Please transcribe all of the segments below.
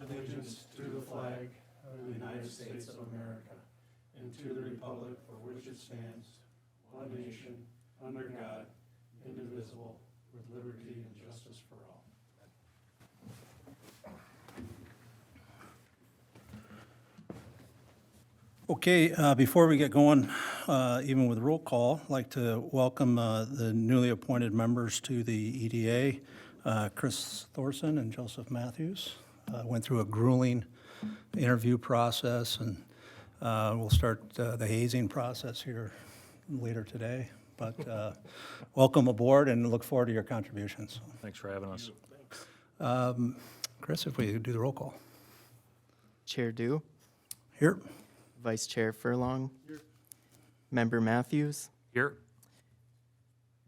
allegiance to the flag of the United States of America and to the republic for which it stands, one nation, under God, indivisible, with liberty and justice for all. Okay, before we get going, even with roll call, I'd like to welcome the newly appointed members to the EDA, Chris Thorson and Joseph Matthews. Went through a grueling interview process, and we'll start the hazing process here later today. But welcome aboard and look forward to your contributions. Thanks for having us. Chris, if we do the roll call. Chair Dew, Here. Vice Chair Furlong, Member Matthews, Here.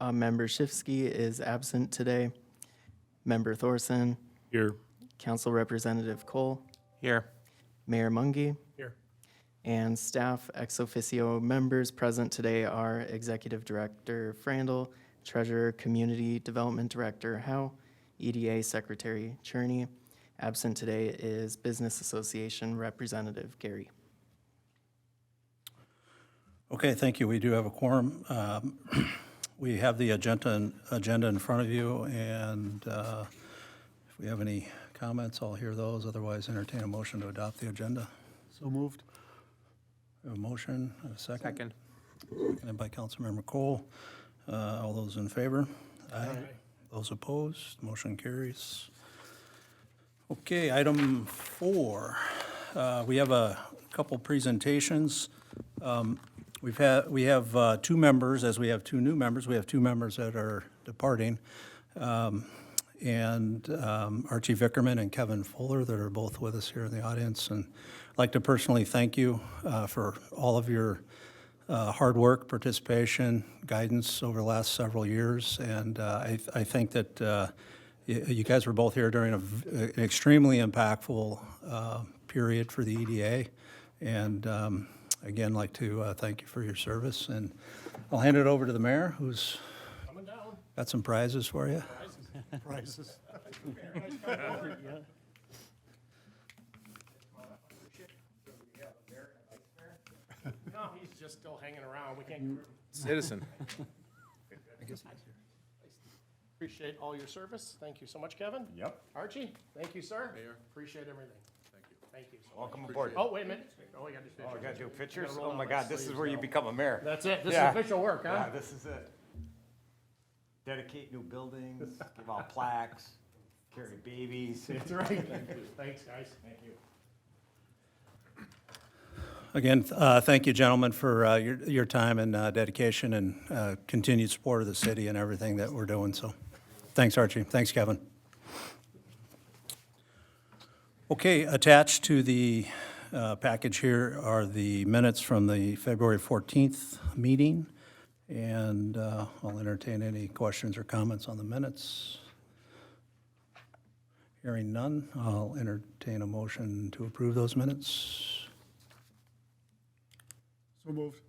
Member Shifsky is absent today, Member Thorson, Here. Council Representative Cole, Here. Mayor Mungy, Here. and staff ex officio members present today are Executive Director Frandl, Treasurer Community Development Director Howe, EDA Secretary Cherney. Absent today is Business Association Representative Gary. Okay, thank you. We do have a quorum. We have the agenda in front of you, and if we have any comments, I'll hear those. Otherwise, entertain a motion to adopt the agenda. So moved. A motion, a second. Seconded by Councilmember Cole. All those in favor? Aye. Those opposed? Motion carries. Okay, item 4. We have a couple presentations. We have 2 members, as we have 2 new members. We have 2 members that are departing. And Archie Vickerman and Kevin Fuller that are both with us here in the audience. And I'd like to personally thank you for all of your hard work, participation, guidance over the last several years. And I think that you guys were both here during an extremely impactful period for the EDA. And again, like to thank you for your service. And I'll hand it over to the mayor, who's got some prizes for you. Prizes. No, he's just still hanging around. We can't. Citizen. Appreciate all your service. Thank you so much, Kevin. Yep. Archie, thank you, sir. Appreciate everything. Thank you so much. Welcome aboard. Oh, wait a minute. Oh, we got to do Oh, I pictures. gotta do pictures? roll Oh down my my God, this is sleeves where you now. become a mayor. That's it. This Yeah. is official work, huh? Yeah, this is it. Dedicate new buildings, give out plaques, carry babies. That's right. Thank you. Thanks, guys. Thank you. Again, thank you, gentlemen, for your time and dedication and continued support of the city and everything that we're doing. So thanks, Archie. Thanks, Kevin. Okay, attached to the package here are the minutes from the February 14th meeting. And I'll entertain any questions or comments on the minutes. Hearing none, I'll entertain a motion to approve those minutes. So moved.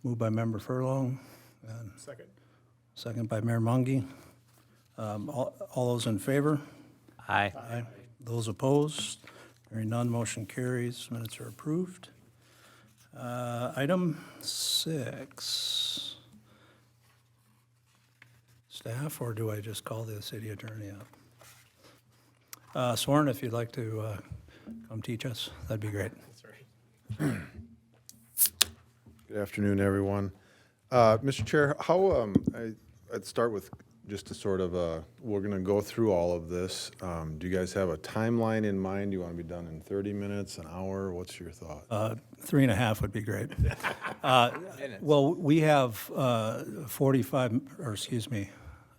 Moved by Member Furlong, and Second. second by Mayor Mungy. All those in favor? Aye. Aye. Those opposed? Hearing none, motion carries. Minutes are approved. Item 6. Staff, or do I just call the city attorney up? Soren, if you'd like to come teach us, that'd be great. Good afternoon, everyone. Mr. Chair, how, I'd start with just to sort of, we're going to go through all of this. Do you guys have a timeline in mind? Do you want to be done in 30 minutes, an hour? What's your thought? 3.5 would be great. Well, we have 45, or excuse me,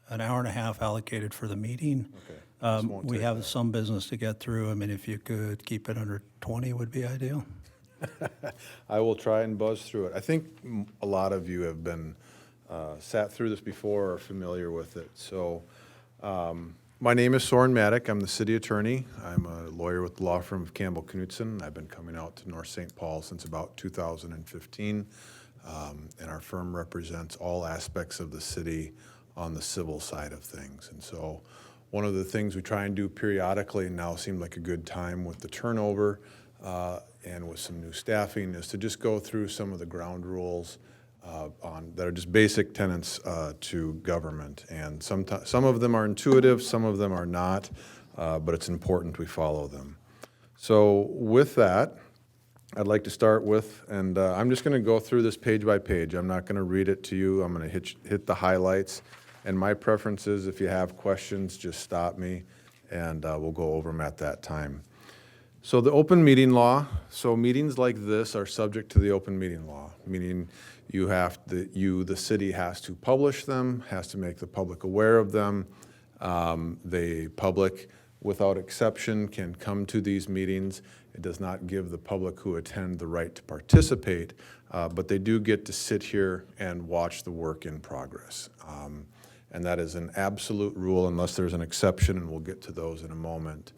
an hour and a half allocated for the meeting. Okay. This won't We take have some business to get through. I mean, if you could keep it under 20 would be ideal. I will try and buzz through it. I think a lot of you have been, sat through this before or are familiar with it. So, my name is Soren Maddock. I'm the city attorney. I'm a lawyer with the law firm of Campbell Knutson. I've been coming out to North St. Paul since about 2015. And our firm represents all aspects of the city on the civil side of things. And so One of the things we try and do periodically, and now seemed like a good time with the turnover and with some new staffing, is to just go through some of the ground rules that are just basic tenets to government. And some of them are intuitive, some of them are not, but it's important we follow them. So with that, I'd like to start with, and I'm just going to go through this page by page. I'm not going to read it to you. I'm going to hit the highlights. And my preference is, if you have questions, just stop me, and we'll go over them at that time. So the open meeting law, so meetings like this are subject to the open meeting law, meaning the city has to publish them, has to make the public aware of them. The public, without exception, can come to these meetings. It does not give the public who attend the right to participate, but they do get to sit here and watch the work in progress. And that is an absolute rule unless there's an exception, and we'll get to those in a moment.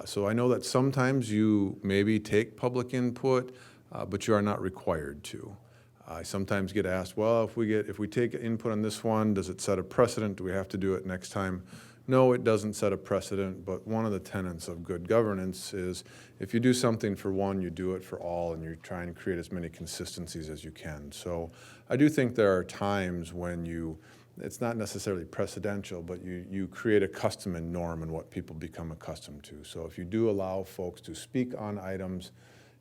So I know that sometimes you maybe take public input, but you are not required to. I sometimes get asked, well, if we take input on this one, does it set a precedent? Do we have to do it next time? No, it doesn't set a precedent, but one of the tenets of good governance is if you do something for one, you do it for all, and you're trying to create as many consistencies as you can. So I do think there are times when it's not necessarily precedential, but you create a custom and norm in what people become accustomed to. So if you do allow folks to speak on items,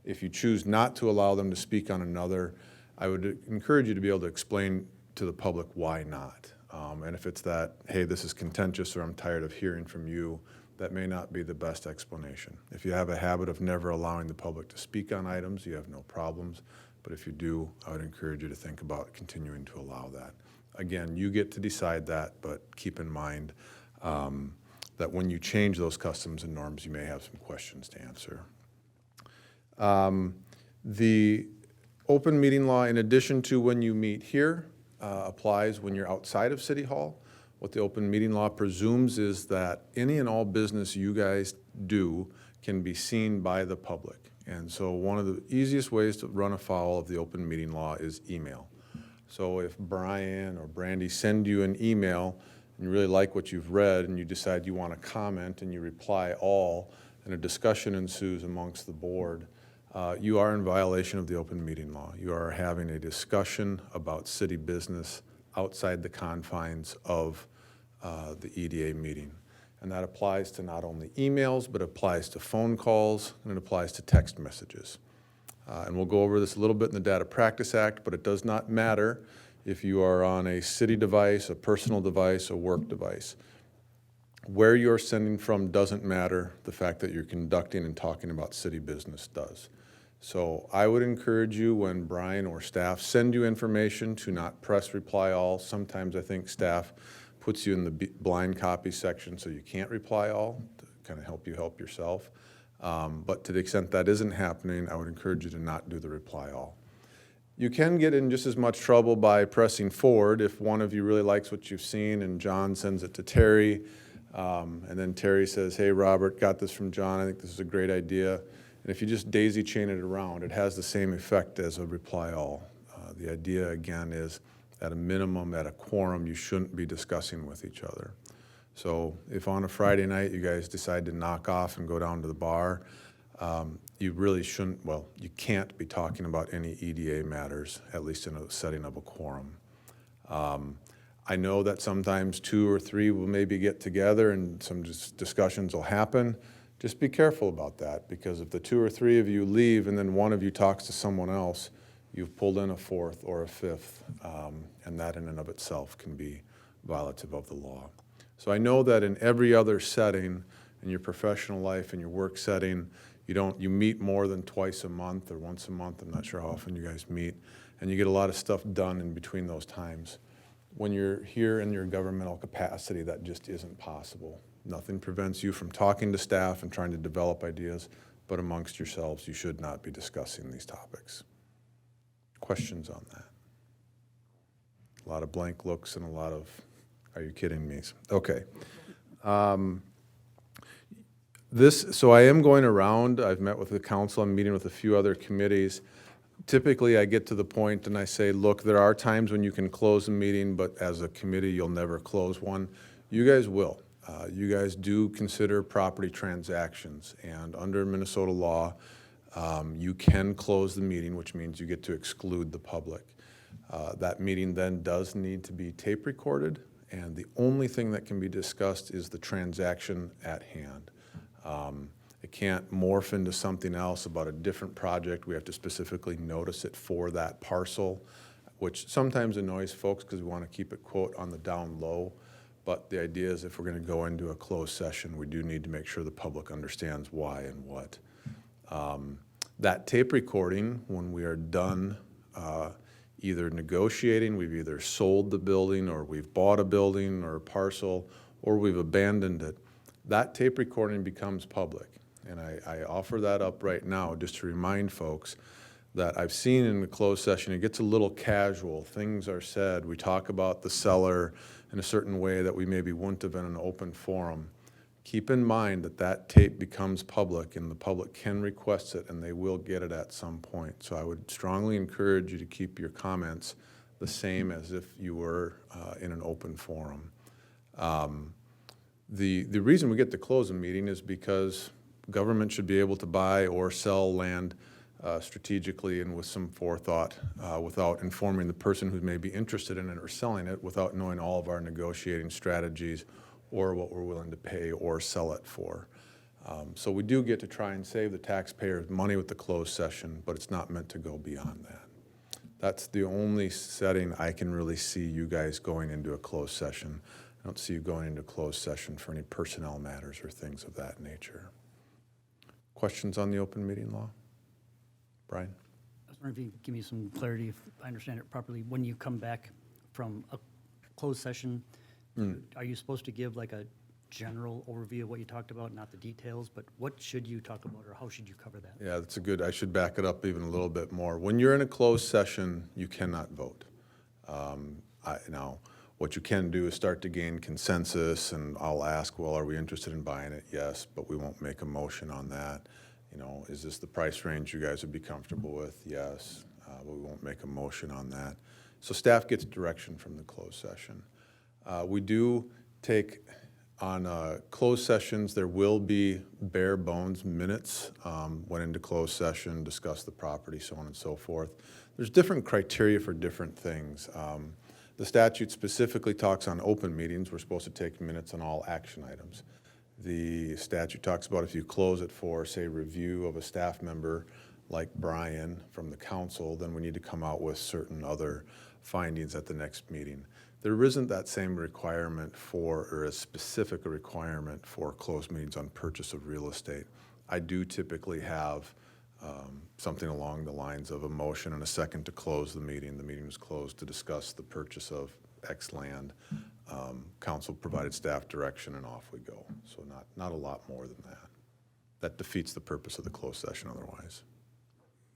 if you choose not to allow them to speak on another, I would encourage you to be able to explain to the public why not. And if it's that, hey, this is contentious, or I'm tired of hearing from you, that may not be the best explanation. If you have a habit of never allowing the public to speak on items, you have no problems. But if you do, I would encourage you to think about continuing to allow that. Again, you get to decide that, but keep in mind that when you change those customs and norms, you may have some questions to answer. The open meeting law, in addition to when you meet here, applies when you're outside of City Hall. What the open meeting law presumes is that any and all business you guys do can be seen by the public. And so one of the easiest ways to run afoul of the open meeting law is email. So if Brian or Brandy send you an email and you really like what you've read and you decide you want to comment and you reply all, and a discussion ensues amongst the board, you are in violation of the open meeting law. You are having a discussion about city business outside the confines of the EDA meeting. And that applies to not only emails, but applies to phone calls, and it applies to text messages. And we'll go over this a little bit in the Data Practice Act, but it does not matter if you are on a city device, a personal device, a work device. Where you're sending from doesn't matter. The fact that you're conducting and talking about city business does. So I would encourage you, when Brian or staff send you information, to not press reply all. Sometimes I think staff puts you in the blind copy section so you can't reply all, to kind of help you help yourself. But to the extent that isn't happening, I would encourage you to not do the reply all. You can get in just as much trouble by pressing forward if one of you really likes what you've seen and John sends it to Terry, and then Terry says, hey, Robert, got this from John, I think this is a great idea. And if you just daisy chain it around, it has the same effect as a reply all. The idea, again, is at a minimum, at a quorum, you shouldn't be discussing with each other. So if on a Friday night you guys decide to knock off and go down to the bar, you really shouldn't, well, you can't be talking about any EDA matters, at least in a setting of a quorum. I know that sometimes 2 or 3 will maybe get together and some discussions will happen. Just be careful about that, because if the 2 or 3 of you leave and then one of you talks to someone else, you've pulled in a 4th or a 5th, and that in and of itself can be violative of the law. So I know that in every other setting, in your professional life, in your work setting, you meet more than twice a month or once a month. I'm not sure how often you guys meet, and you get a lot of stuff done in between those times. When you're here in your governmental capacity, that just isn't possible. Nothing prevents you from talking to staff and trying to develop ideas, but amongst yourselves, you should not be discussing these topics. Questions on that? A lot of blank looks and a lot of, are you kidding me? Okay. So I am going around. I've met with the council. I'm meeting with a few other committees. Typically, I get to the point and I say, look, there are times when you can close a meeting, but as a committee, you'll never close one. You guys will. You guys do consider property transactions, and under Minnesota law, you can close the meeting, which means you get to exclude the public. That meeting then does need to be tape recorded, and the only thing that can be discussed is the transaction at hand. It can't morph into something else about a different project. We have to specifically notice it for that parcel, which sometimes annoys folks because we want to keep it, quote, on the down low. But the idea is if we're going to go into a closed session, we do need to make sure the public understands why and what. That tape recording, when we are done either negotiating, we've either sold the building or we've bought a building or a parcel or we've abandoned it, that tape recording becomes public. And I offer that up right now just to remind folks that I've seen in the closed session, it gets a little casual. Things are said. We talk about the seller in a certain way that we maybe wouldn't have in an open forum. Keep in mind that that tape becomes public and the public can request it and they will get it at some point. So I would strongly encourage you to keep your comments the same as if you were in an open forum. The reason we get to close a meeting is because government should be able to buy or sell land strategically and with some forethought without informing the person who may be interested in it or selling it without knowing all of our negotiating strategies or what we're willing to pay or sell it for. So we do get to try and save the taxpayers money with the closed session, but it's not meant to go beyond that. That's the only setting I can really see you guys going into a closed session. I don't see you going into a closed session for any personnel matters or things of that nature. Questions on the open meeting law? Brian? I was wondering if you could give me some clarity, if I understand it properly. When you come back from a closed session, are you supposed to give like a general overview of what you talked about, not the details, but what should you talk about or how should you cover that? Yeah, that's a good, I should back it up even a little bit more. When you're in a closed session, you cannot vote. Now, what you can do is start to gain consensus, and I'll ask, well, are we interested in buying it? Yes, but we won't make a motion on that. You know, is this the price range you guys would be comfortable with? Yes, but we won't make a motion on that. So staff gets direction from the closed session. We do take on closed sessions, there will be bare bones minutes, went into closed session, discussed the property, so on and so forth. There's different criteria for different things. The statute specifically talks on open meetings. We're supposed to take minutes on all action items. The statute talks about if you close it for, say, review of a staff member like Brian from the council, then we need to come out with certain other findings at the next meeting. There isn't that same requirement for, or as specific a requirement for closed meetings on purchase of real estate. I do typically have something along the lines of a motion and a second to close the meeting. The meeting was closed to discuss the purchase of X land. Council provided staff direction and off we go. So not a lot more than that. That defeats the purpose of the closed session otherwise.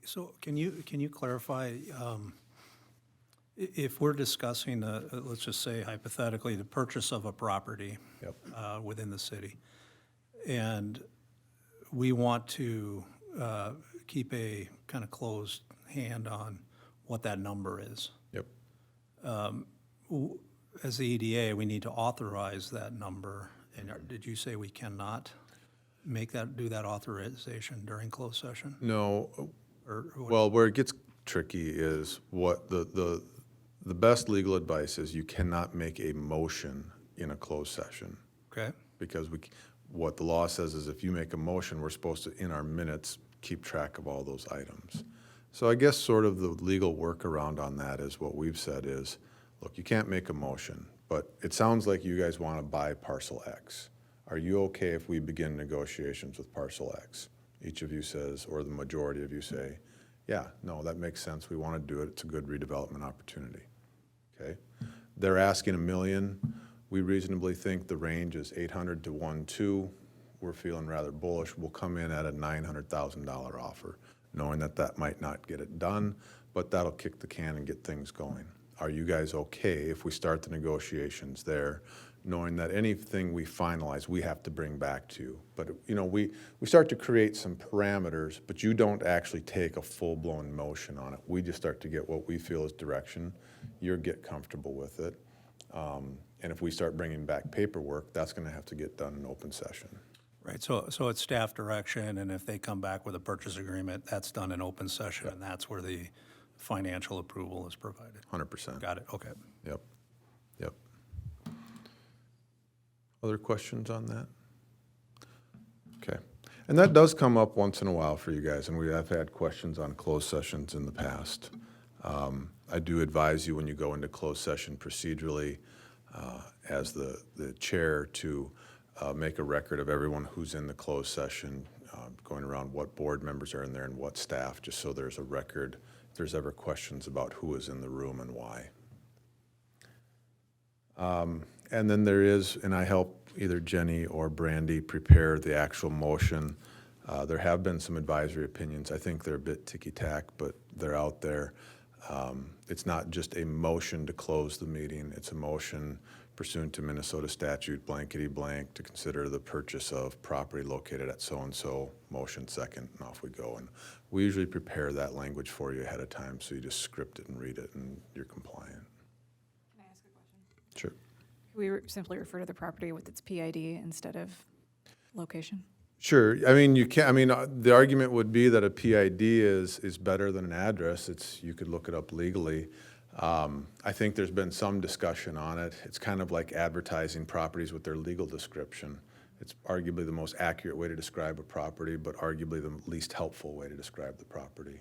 So can you clarify, if we're discussing, let's just say hypothetically, the purchase of a property within the city, and we want to keep a kind of closed hand on what that number is. Yep. As the EDA, we need to authorize that number, and did you say we cannot do that authorization during closed session? No. Or what? Well, where it gets tricky is what the best legal advice is you cannot make a motion in a closed session. Okay. Because what the law says is if you make a motion, we're supposed to, in our minutes, keep track of all those items. So I guess sort of the legal workaround on that is what we've said is, look, you can't make a motion, but it sounds like you guys want to buy parcel X. Are you okay if we begin negotiations with parcel X? Each of you says, or the majority of you say, yeah, no, that makes sense. We want to do it. It's a good redevelopment opportunity. Okay? They're asking $1 million. We reasonably think the range is 800 to 1.2. We're feeling rather bullish. We'll come in at a $900,000 offer, knowing that that might not get it done, but that'll kick the can and get things going. Are you guys okay if we start the negotiations there, knowing that anything we finalize, we have to bring back to you? But, you know, we start to create some parameters, but you don't actually take a full-blown motion on it. We just start to get what we feel is direction. You get comfortable with it. And if we start bringing back paperwork, that's going to have to get done in open session. Right, so it's staff direction, and if they come back with a purchase agreement, that's done in open session, and that's where the financial approval is provided. 100%. Got it, okay. Yep, yep. Other questions on that? Okay. And that does come up once in a while for you guys, and we have had questions on closed sessions in the past. I do advise you when you go into closed session procedurally, as the chair, to make a record of everyone who's in the closed session, going around what board members are in there and what staff, just so there's a record if there's ever questions about who is in the room and why. And then there is, and I help either Jenny or Brandy prepare the actual motion. There have been some advisory opinions. I think they're a bit ticky-tack, but they're out there. It's not just a motion to close the meeting. It's a motion pursuant to Minnesota statute blankety blank to consider the purchase of property located at so-and-so, motion second, and off we go. And we usually prepare that language for you ahead of time, so you just script it and read it, and you're compliant. Can I ask a question? Sure. Could we simply refer to the property with its PID instead of location? Sure. I mean, you can. I mean, the argument would be that a PID is better than an address. You could look it up legally. I think there's been some discussion on it. It's kind of like advertising properties with their legal description. It's arguably the most accurate way to describe a property, but arguably the least helpful way to describe the property.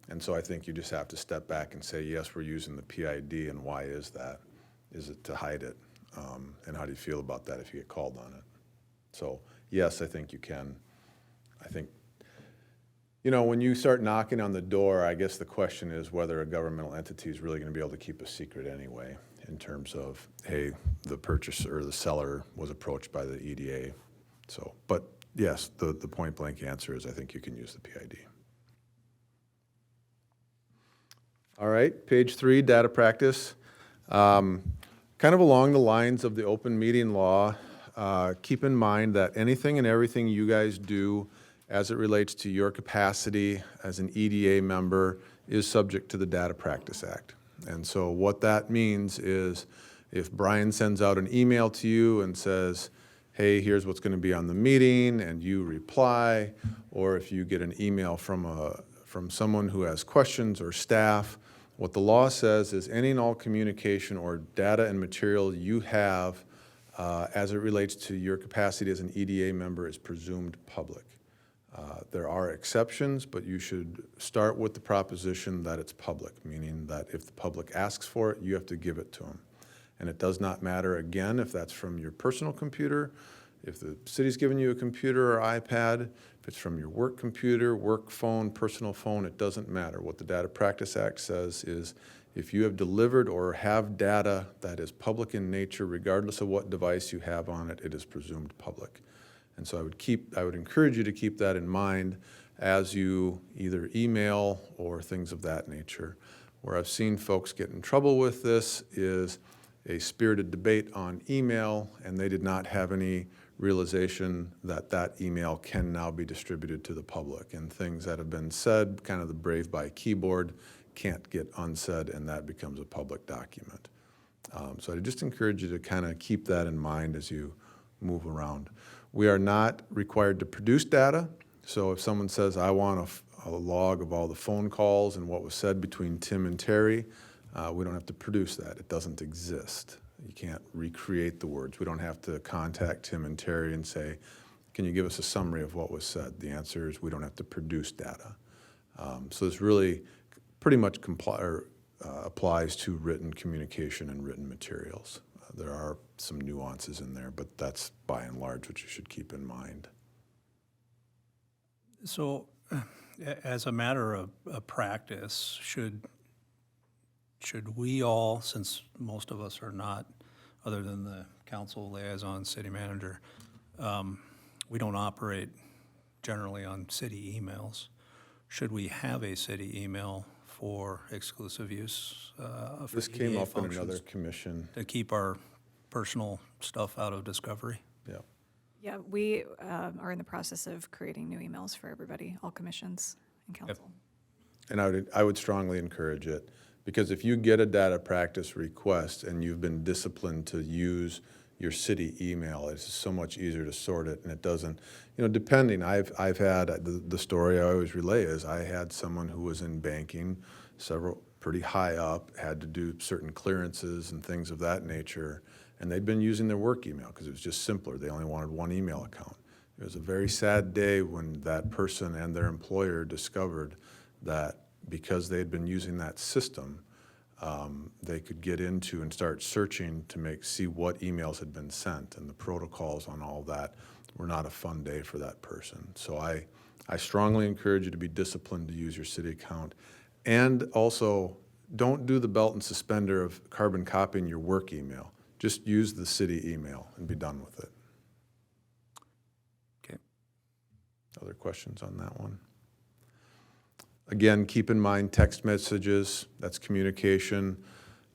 And so I think you just have to step back and say, yes, we're using the PID, and why is that? Is it to hide it? And how do you feel about that if you get called on it? So, yes, I think you can. I think, when you start knocking on the door, I guess the question is whether a governmental entity is really going to be able to keep a secret anyway, in terms of, hey, the purchaser or the seller was approached by the EDA. So, but yes, the point blank answer is I think you can use the PID. All right, page 3, data practice. Kind of along the lines of the open meeting law, keep in mind that anything and everything you guys do as it relates to your capacity as an EDA member is subject to the Data Practice Act. And so what that means is if Brian sends out an email to you and says, hey, here's what's going to be on the meeting, and you reply, or if you get an email from someone who has questions or staff, what the law says is any and all communication or data and material you have as it relates to your capacity as an EDA member is presumed public. There are exceptions, but you should start with the proposition that it's public, meaning that if the public asks for it, you have to give it to them. And it does not matter, again, if that's from your personal computer, if the city's given you a computer or iPad, if it's from your work computer, work phone, personal phone, it doesn't matter. What the Data Practice Act says is if you have delivered or have data that is public in nature, regardless of what device you have on it, it is presumed public. And so I would encourage you to keep that in mind as you either email or things of that nature. Where I've seen folks get in trouble with this is a spirited debate on email, and they did not have any realization that that email can now be distributed to the public. And things that have been said, kind of the brave by keyboard, can't get unsaid, and that becomes a public document. So I just encourage you to kind of keep that in mind as you move around. We are not required to produce data, so if someone says, I want a log of all the phone calls and what was said between Tim and Terry, we don't have to produce that. It doesn't exist. You can't recreate the words. We don't have to contact Tim and Terry and say, can you give us a summary of what was said? The answer is we don't have to produce data. So this really pretty much applies to written communication and written materials. There are some nuances in there, but that's by and large what you should keep in mind. So, as a matter of practice, should we all, since most of us are not, other than the council liaison, city manager, we don't operate generally on city emails. Should we have a city email for exclusive use? For This came EDA up in functions another commission. to keep our personal stuff out of discovery? Yeah. Yeah, we are in the process of creating new emails for everybody, all commissions and council. And I would strongly encourage it. Because if you get a data practice request and you've been disciplined to use your city email, it's so much easier to sort it, and it doesn't, depending, I've had, the story I always relay is I had someone who was in banking, several pretty high up, had to do certain clearances and things of that nature, and they'd been using their work email because it was just simpler. They only wanted one email account. It was a very sad day when that person and their employer discovered that because they had been using that system, they could get into and start searching to see what emails had been sent, and the protocols on all that were not a fun day for that person. So I strongly encourage you to be disciplined to use your city account, and also don't do the belt and suspender of carbon copying your work email. Just use the city email and be done with it. Okay. Other questions on that one? Again, keep in mind text messages, that's communication.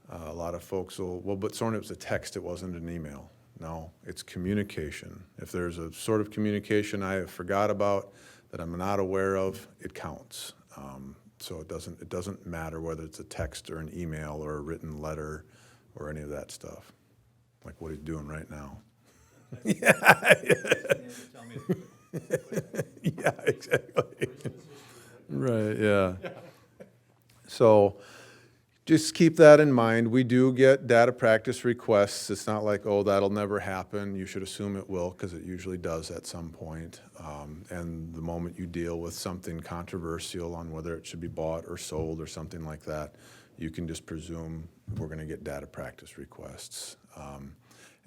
A lot of folks will, well, but Soren, it was a text, it wasn't an email. No, it's communication. If there's a sort of communication I have forgot about that I'm not aware of, it counts. So it doesn't matter whether it's a text or an email or a written letter or any of that stuff, like what he's doing right now. Yeah, exactly. Right, yeah. So just keep that in mind. We do get data practice requests. It's not like, oh, that'll never happen. You should assume it will, because it usually does at some point. And the moment you deal with something controversial on whether it should be bought or sold or something like that, you can just presume we're going to get data practice requests.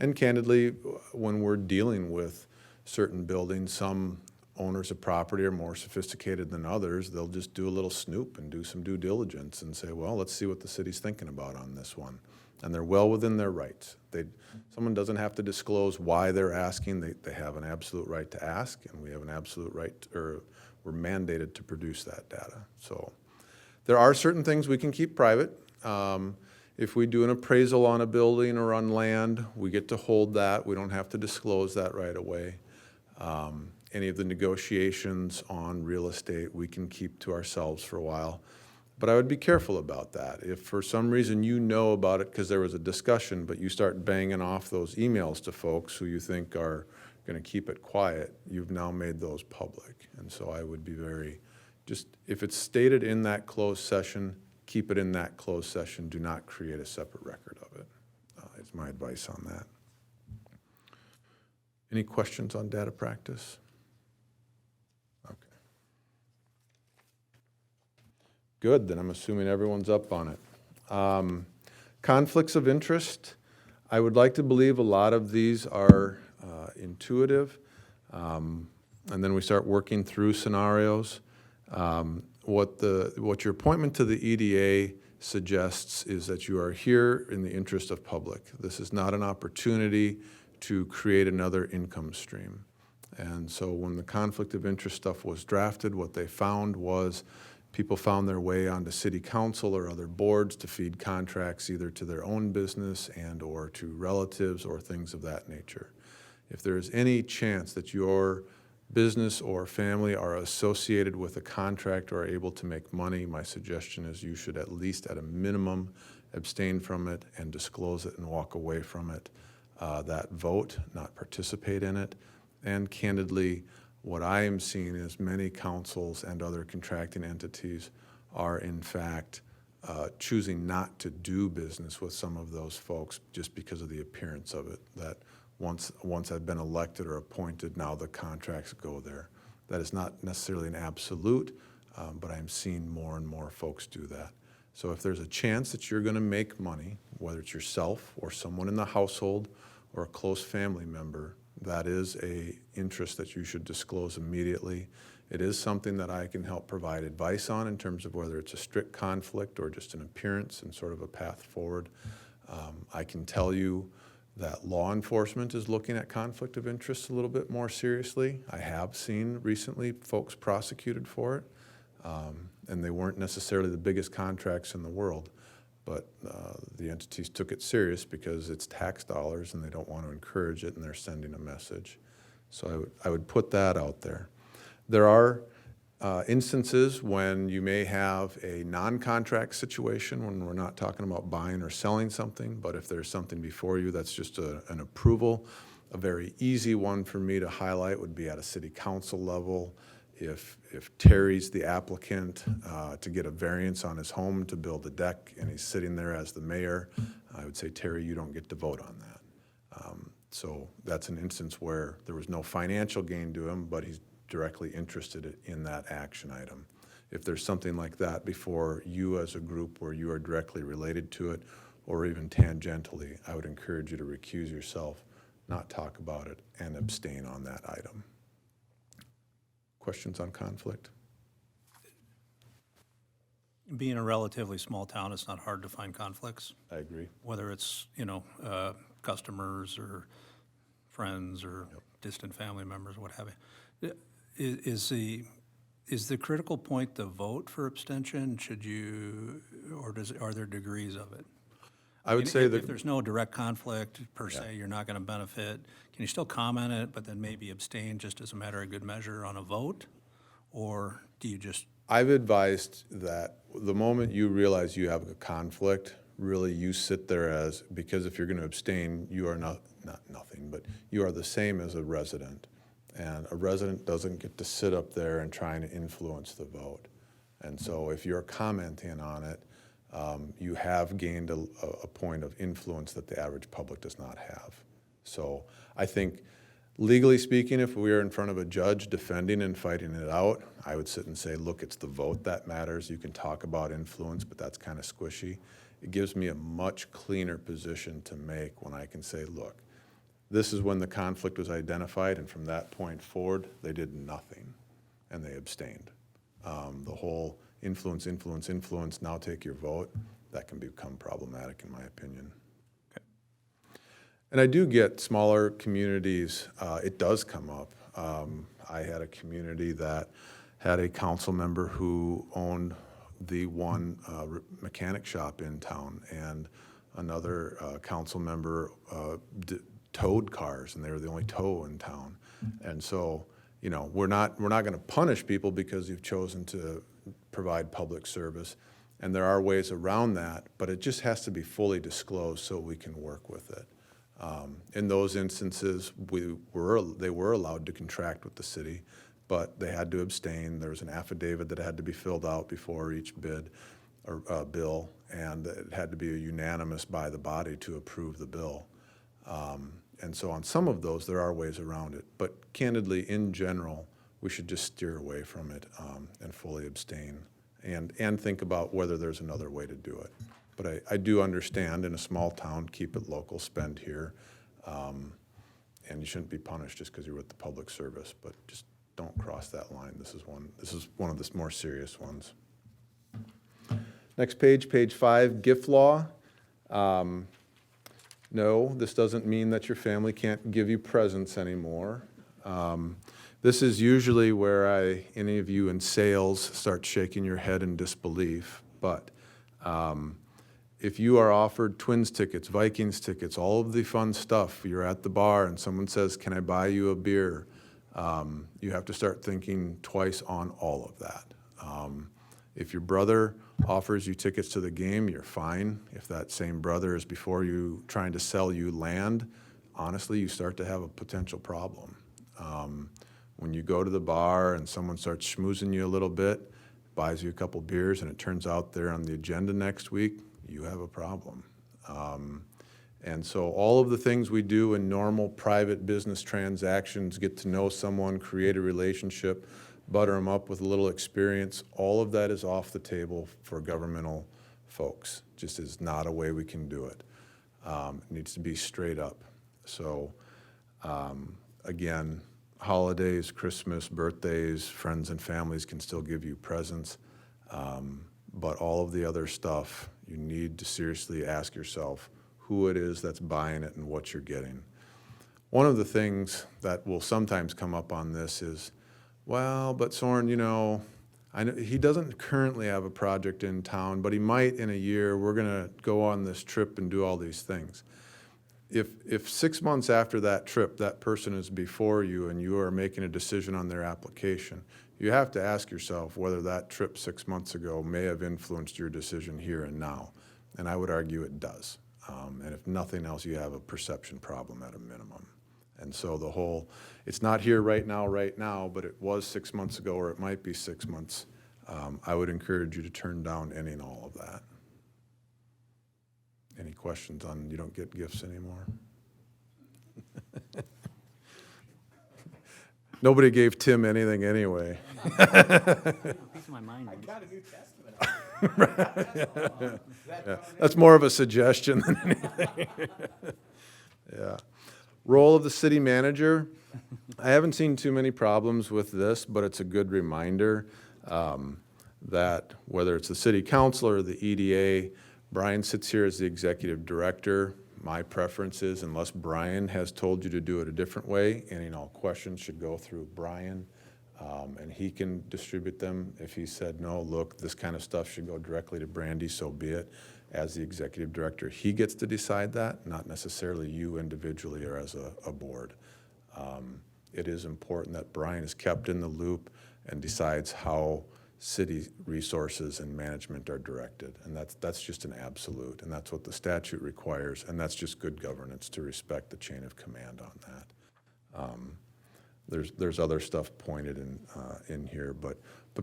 And candidly, when we're dealing with certain buildings, some owners of property are more sophisticated than others. They'll just do a little snoop and do some due diligence and say, well, let's see what the city's thinking about on this one. And they're well within their rights. Someone doesn't have to disclose why they're asking. They have an absolute right to ask, and we have an absolute right, or we're mandated to produce that data. So there are certain things we can keep private. If we do an appraisal on a building or on land, we get to hold that. We don't have to disclose that right away. Any of the negotiations on real estate, we can keep to ourselves for a while. But I would be careful about that. If for some reason you know about it because there was a discussion, but you start banging off those emails to folks who you think are going to keep it quiet, you've now made those public. And so I would be just if it's stated in that closed session, keep it in that closed session. Do not create a separate record of it. Is my advice on that. Any questions on data practice? Okay. Good, then I'm assuming everyone's up on it. Conflicts of interest. I would like to believe a lot of these are intuitive, and then we start working through scenarios. What your appointment to the EDA suggests is that you are here in the interest of public. This is not an opportunity to create another income stream. And so when the conflict of interest stuff was drafted, what they found was people found their way onto city council or other boards to feed contracts either to their own business and or to relatives or things of that nature. If there is any chance that your business or family are associated with a contract or are able to make money, my suggestion is you should at least at a minimum abstain from it and disclose it and walk away from it. That vote, not participate in it. And candidly, what I am seeing is many councils and other contracting entities are in fact choosing not to do business with some of those folks just because of the appearance of it, that once I've been elected or appointed, now the contracts go there. That is not necessarily an absolute, but I'm seeing more and more folks do that. So if there's a chance that you're going to make money, whether it's yourself or someone in the household or a close family member, that is an interest that you should disclose immediately. It is something that I can help provide advice on in terms of whether it's a strict conflict or just an appearance and sort of a path forward. I can tell you that law enforcement is looking at conflict of interest a little bit more seriously. I have seen recently folks prosecuted for it, and they weren't necessarily the biggest contracts in the world, but the entities took it serious because it's tax dollars and they don't want to encourage it, and they're sending a message. So I would put that out there. There are instances when you may have a non-contract situation, when we're not talking about buying or selling something, but if there's something before you that's just an approval. A very easy one for me to highlight would be at a city council level. If Terry's the applicant to get a variance on his home to build a deck and he's sitting there as the mayor, I would say, Terry, you don't get to vote on that. So that's an instance where there was no financial gain to him, but he's directly interested in that action item. If there's something like that before you as a group where you are directly related to it or even tangentially, I would encourage you to recuse yourself, not talk about it, and abstain on that item. Questions on conflict? Being a relatively small town, it's not hard to find conflicts, I agree. whether it's, customers or friends or distant family members, what have you. Is the critical point the vote for abstention? Should you, or are there degrees of it? I would say If that, there's no direct conflict per se, you're not going to benefit, can you still comment it, but then maybe abstain just as a matter of good measure on a vote? Or do you just, I've advised that the moment you realize you have a conflict, really you sit there as, because if you're going to abstain, you are not nothing, but you are the same as a resident. And a resident doesn't get to sit up there and trying to influence the vote. And so if you're commenting on it, you have gained a point of influence that the average public does not have. So I think, legally speaking, if we are in front of a judge defending and fighting it out, I would sit and say, look, it's the vote that matters. You can talk about influence, but that's kind of squishy. It gives me a much cleaner position to make when I can say, look, this is when the conflict was identified, and from that point forward, they did nothing, and they abstained. The whole influence, now take your vote, that can become problematic in my opinion. And I do get smaller communities, it does come up. I had a community that had a council member who owned the one mechanic shop in town, and another council member towed cars, and they were the only tow in town. And so, we're not going to punish people because you've chosen to provide public service, and there are ways around that, but it just has to be fully disclosed so we can work with it. In those instances, they were allowed to contract with the city, but they had to abstain. There was an affidavit that had to be filled out before each bid or bill, and it had to be unanimous by the body to approve the bill. And so on some of those, there are ways around it. But candidly, in general, we should just steer away from it and fully abstain and think about whether there's another way to do it. But I do understand in a small town, keep it local, spend here. And you shouldn't be punished just because you're with the public service, but just don't cross that line. This is one of the more serious ones. Next page, page 5, gift law. No, this doesn't mean that your family can't give you presents anymore. This is usually where any of you in sales start shaking your head in disbelief. But if you are offered Twins tickets, Vikings tickets, all of the fun stuff, you're at the bar and someone says, can I buy you a beer? You have to start thinking twice on all of that. If your brother offers you tickets to the game, you're fine. If that same brother is before you trying to sell you land, honestly, you start to have a potential problem. When you go to the bar and someone starts schmoozing you a little bit, buys you a couple beers, and it turns out they're on the agenda next week, you have a problem. And so all of the things we do in normal private business transactions, get to know someone, create a relationship, butter them up with a little experience, all of that is off the table for governmental folks. Just is not a way we can do it. It needs to be straight up. So again, holidays, Christmas, birthdays, friends and families can still give you presents, but all of the other stuff, you need to seriously ask yourself who it is that's buying it and what you're getting. One of the things that will sometimes come up on this is, well, but Soren, I know he doesn't currently have a project in town, but he might in a year. We're going to go on this trip and do all these things. If 6 months after that trip, that person is before you and you are making a decision on their application, you have to ask yourself whether that trip 6 months ago may have influenced your decision here and now. And I would argue it does. And if nothing else, you have a perception problem at a minimum. And so the whole, it's not here right now, but it was 6 months ago, or it might be 6 months. I would encourage you to turn down any and all of that. Any questions on you don't get gifts anymore? Nobody gave Tim anything anyway. Piece of my mind. Got a New Testament. Yeah, that's more of a suggestion than anything. Yeah. Role of the city manager. I haven't seen too many problems with this, but it's a good reminder that whether it's the city council or the EDA, Brian sits here as the executive director. My preference is, unless Brian has told you to do it a different way, any and all questions should go through Brian, and he can distribute them. If he said, no, look, this kind of stuff should go directly to Brandy, so be it. As the executive director, he gets to decide that, not necessarily you individually or as a board. It is important that Brian is kept in the loop and decides how city resources and management are directed. And that's just an absolute, and that's what the statute requires, and that's just good governance to respect the chain of command on that. There's other stuff pointed in here, but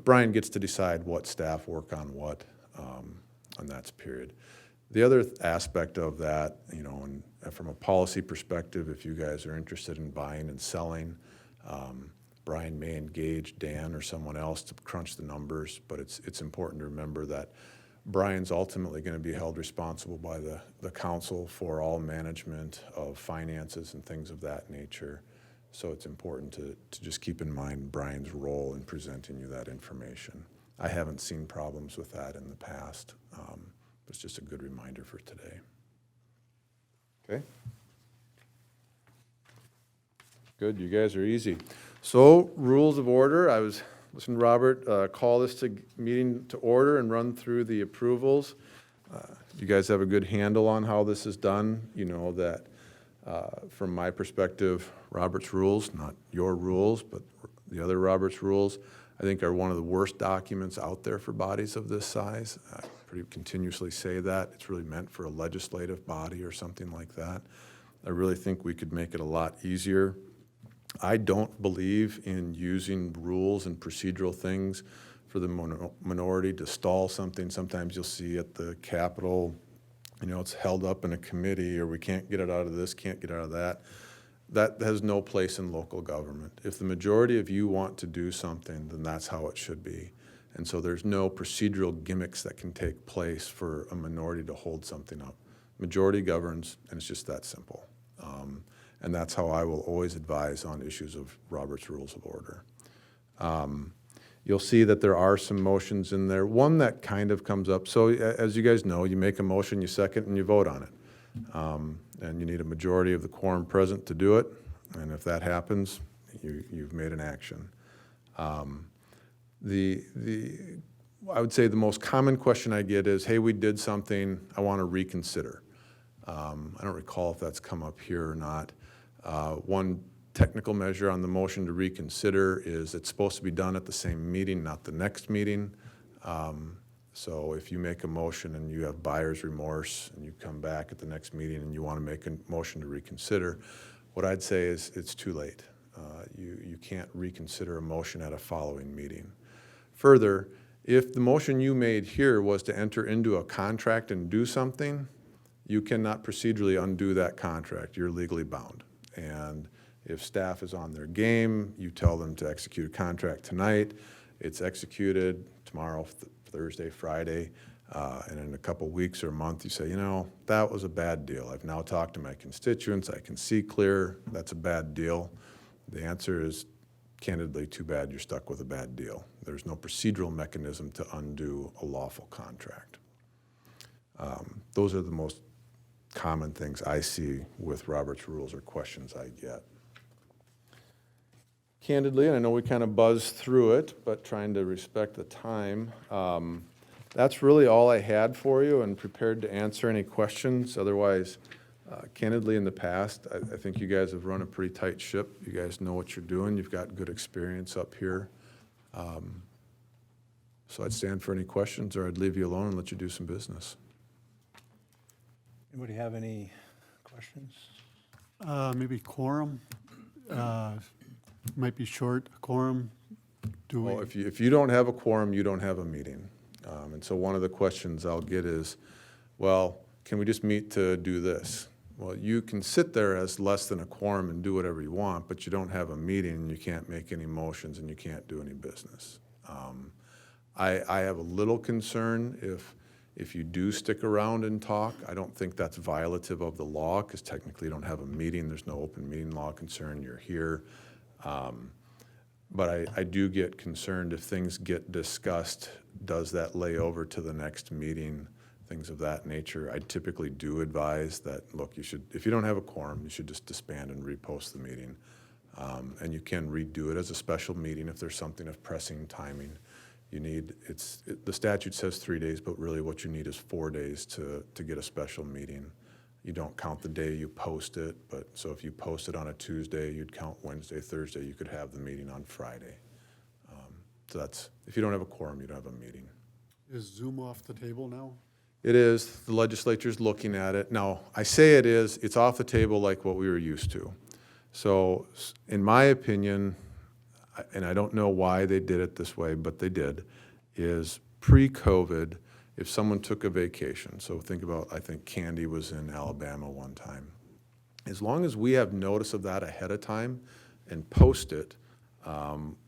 Brian gets to decide what staff work on what, and that's period. The other aspect of that, you know, and from a policy perspective, if you guys are interested in buying and selling, Brian may engage Dan or someone else to crunch the numbers, but it's important to remember that Brian's ultimately going to be held responsible by the council for all management of finances and things of that nature. So it's important to just keep in mind Brian's role in presenting you that information. I haven't seen problems with that in the past. It's just a good reminder for today. Okay? Good, you guys are easy. So, rules of order. I was listening to Robert call this meeting to order and run through the approvals. You guys have a good handle on how this is done. You know that from my perspective, Robert's rules, not your rules, but the other Robert's rules, I think are one of the worst documents out there for bodies of this size. I pretty continuously say that. It's really meant for a legislative body or something like that. I really think we could make it a lot easier. I don't believe in using rules and procedural things for the minority to stall something. Sometimes you'll see at the Capitol, you know, it's held up in a committee, or we can't get it out of this, can't get out of that. That has no place in local government. If the majority of you want to do something, then that's how it should be. And so there's no procedural gimmicks that can take place for a minority to hold something up. Majority governs, and it's just that simple. And that's how I will always advise on issues of Robert's Rules of Order. You'll see that there are some motions in there. One that kind of comes up, so as you guys know, you make a motion, you second, and you vote on it. And you need a majority of the quorum present to do it. And if that happens, you've made an action. I would say the most common question I get is, hey, we did something, I want to reconsider. I don't recall if that's come up here or not. One technical measure on the motion to reconsider is it's supposed to be done at the same meeting, not the next meeting. So if you make a motion and you have buyer's remorse and you come back at the next meeting and you want to make a motion to reconsider, what I'd say is it's too late. You can't reconsider a motion at a following meeting. Further, if the motion you made here was to enter into a contract and do something, you cannot procedurally undo that contract. You're legally bound. And if staff is on their game, you tell them to execute a contract tonight, it's executed tomorrow, Thursday, Friday, and in a couple weeks or a month, you say, you know, that was a bad deal. I've now talked to my constituents. I can see clear. That's a bad deal. The answer is, candidly, too bad you're stuck with a bad deal. There's no procedural mechanism to undo a lawful contract. Those are the most common things I see with Robert's Rules or questions I get. Candidly, and I know we kind of buzzed through it, but trying to respect the time, that's really all I had for you, and prepared to answer any questions. Otherwise, candidly, in the past, I think you guys have run a pretty tight ship. You guys know what you're doing. You've got good experience up here. So I'd stand for any questions, or I'd leave you alone and let you do some business. Anybody have any questions? Maybe quorum, might be short, quorum. Do we? Well, if you don't have a quorum, you don't have a meeting. And so one of the questions I'll get is, well, can we just meet to do this? Well, you can sit there as less than a quorum and do whatever you want, but you don't have a meeting, and you can't make any motions, and you can't do any business. I have a little concern if you do stick around and talk. I don't think that's violative of the law, because technically you don't have a meeting. There's no open meeting law concern. You're here. But I do get concerned if things get discussed, does that lay over to the next meeting, things of that nature. I typically do advise that, look, you should, if you don't have a quorum, you should just disband and repost the meeting. And you can redo it as a special meeting if there's something of pressing timing. You need, the statute says 3 days, but really what you need is 4 days to get a special meeting. You don't count the day you post it, but so if you post it on a Tuesday, you'd count Wednesday, Thursday, you could have the meeting on Friday. So that's, if you don't have a quorum, you don't have a meeting. Is Zoom off the table now? It is, the legislature's looking at it. Now, I say it is, it's off the table like what we were used to. So in my opinion, and I don't know why they did it this way, but they did, is pre-COVID, if someone took a vacation, so think about, I think Candy was in Alabama one time. As long as we have notice of that ahead of time and post it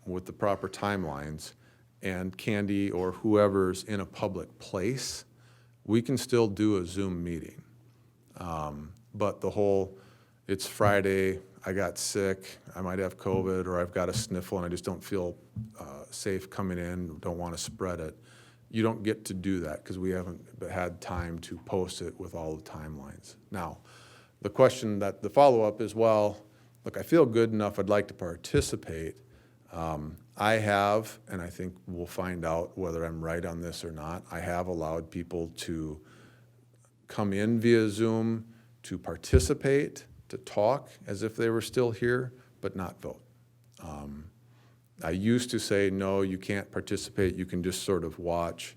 with the proper timelines, and Candy or whoever's in a public place, we can still do a Zoom meeting. But the whole, it's Friday, I got sick, I might have COVID, or I've got a sniffle and I just don't feel safe coming in, don't want to spread it. You don't get to do that because we haven't had time to post it with all the timelines. Now, the question that the follow-up is, well, look, I feel good enough, I'd like to participate. I have, and I think we'll find out whether I'm right on this or not, I have allowed people to come in via Zoom to participate, to talk as if they were still here, but not vote. I used to say, no, you can't participate, you can just sort of watch.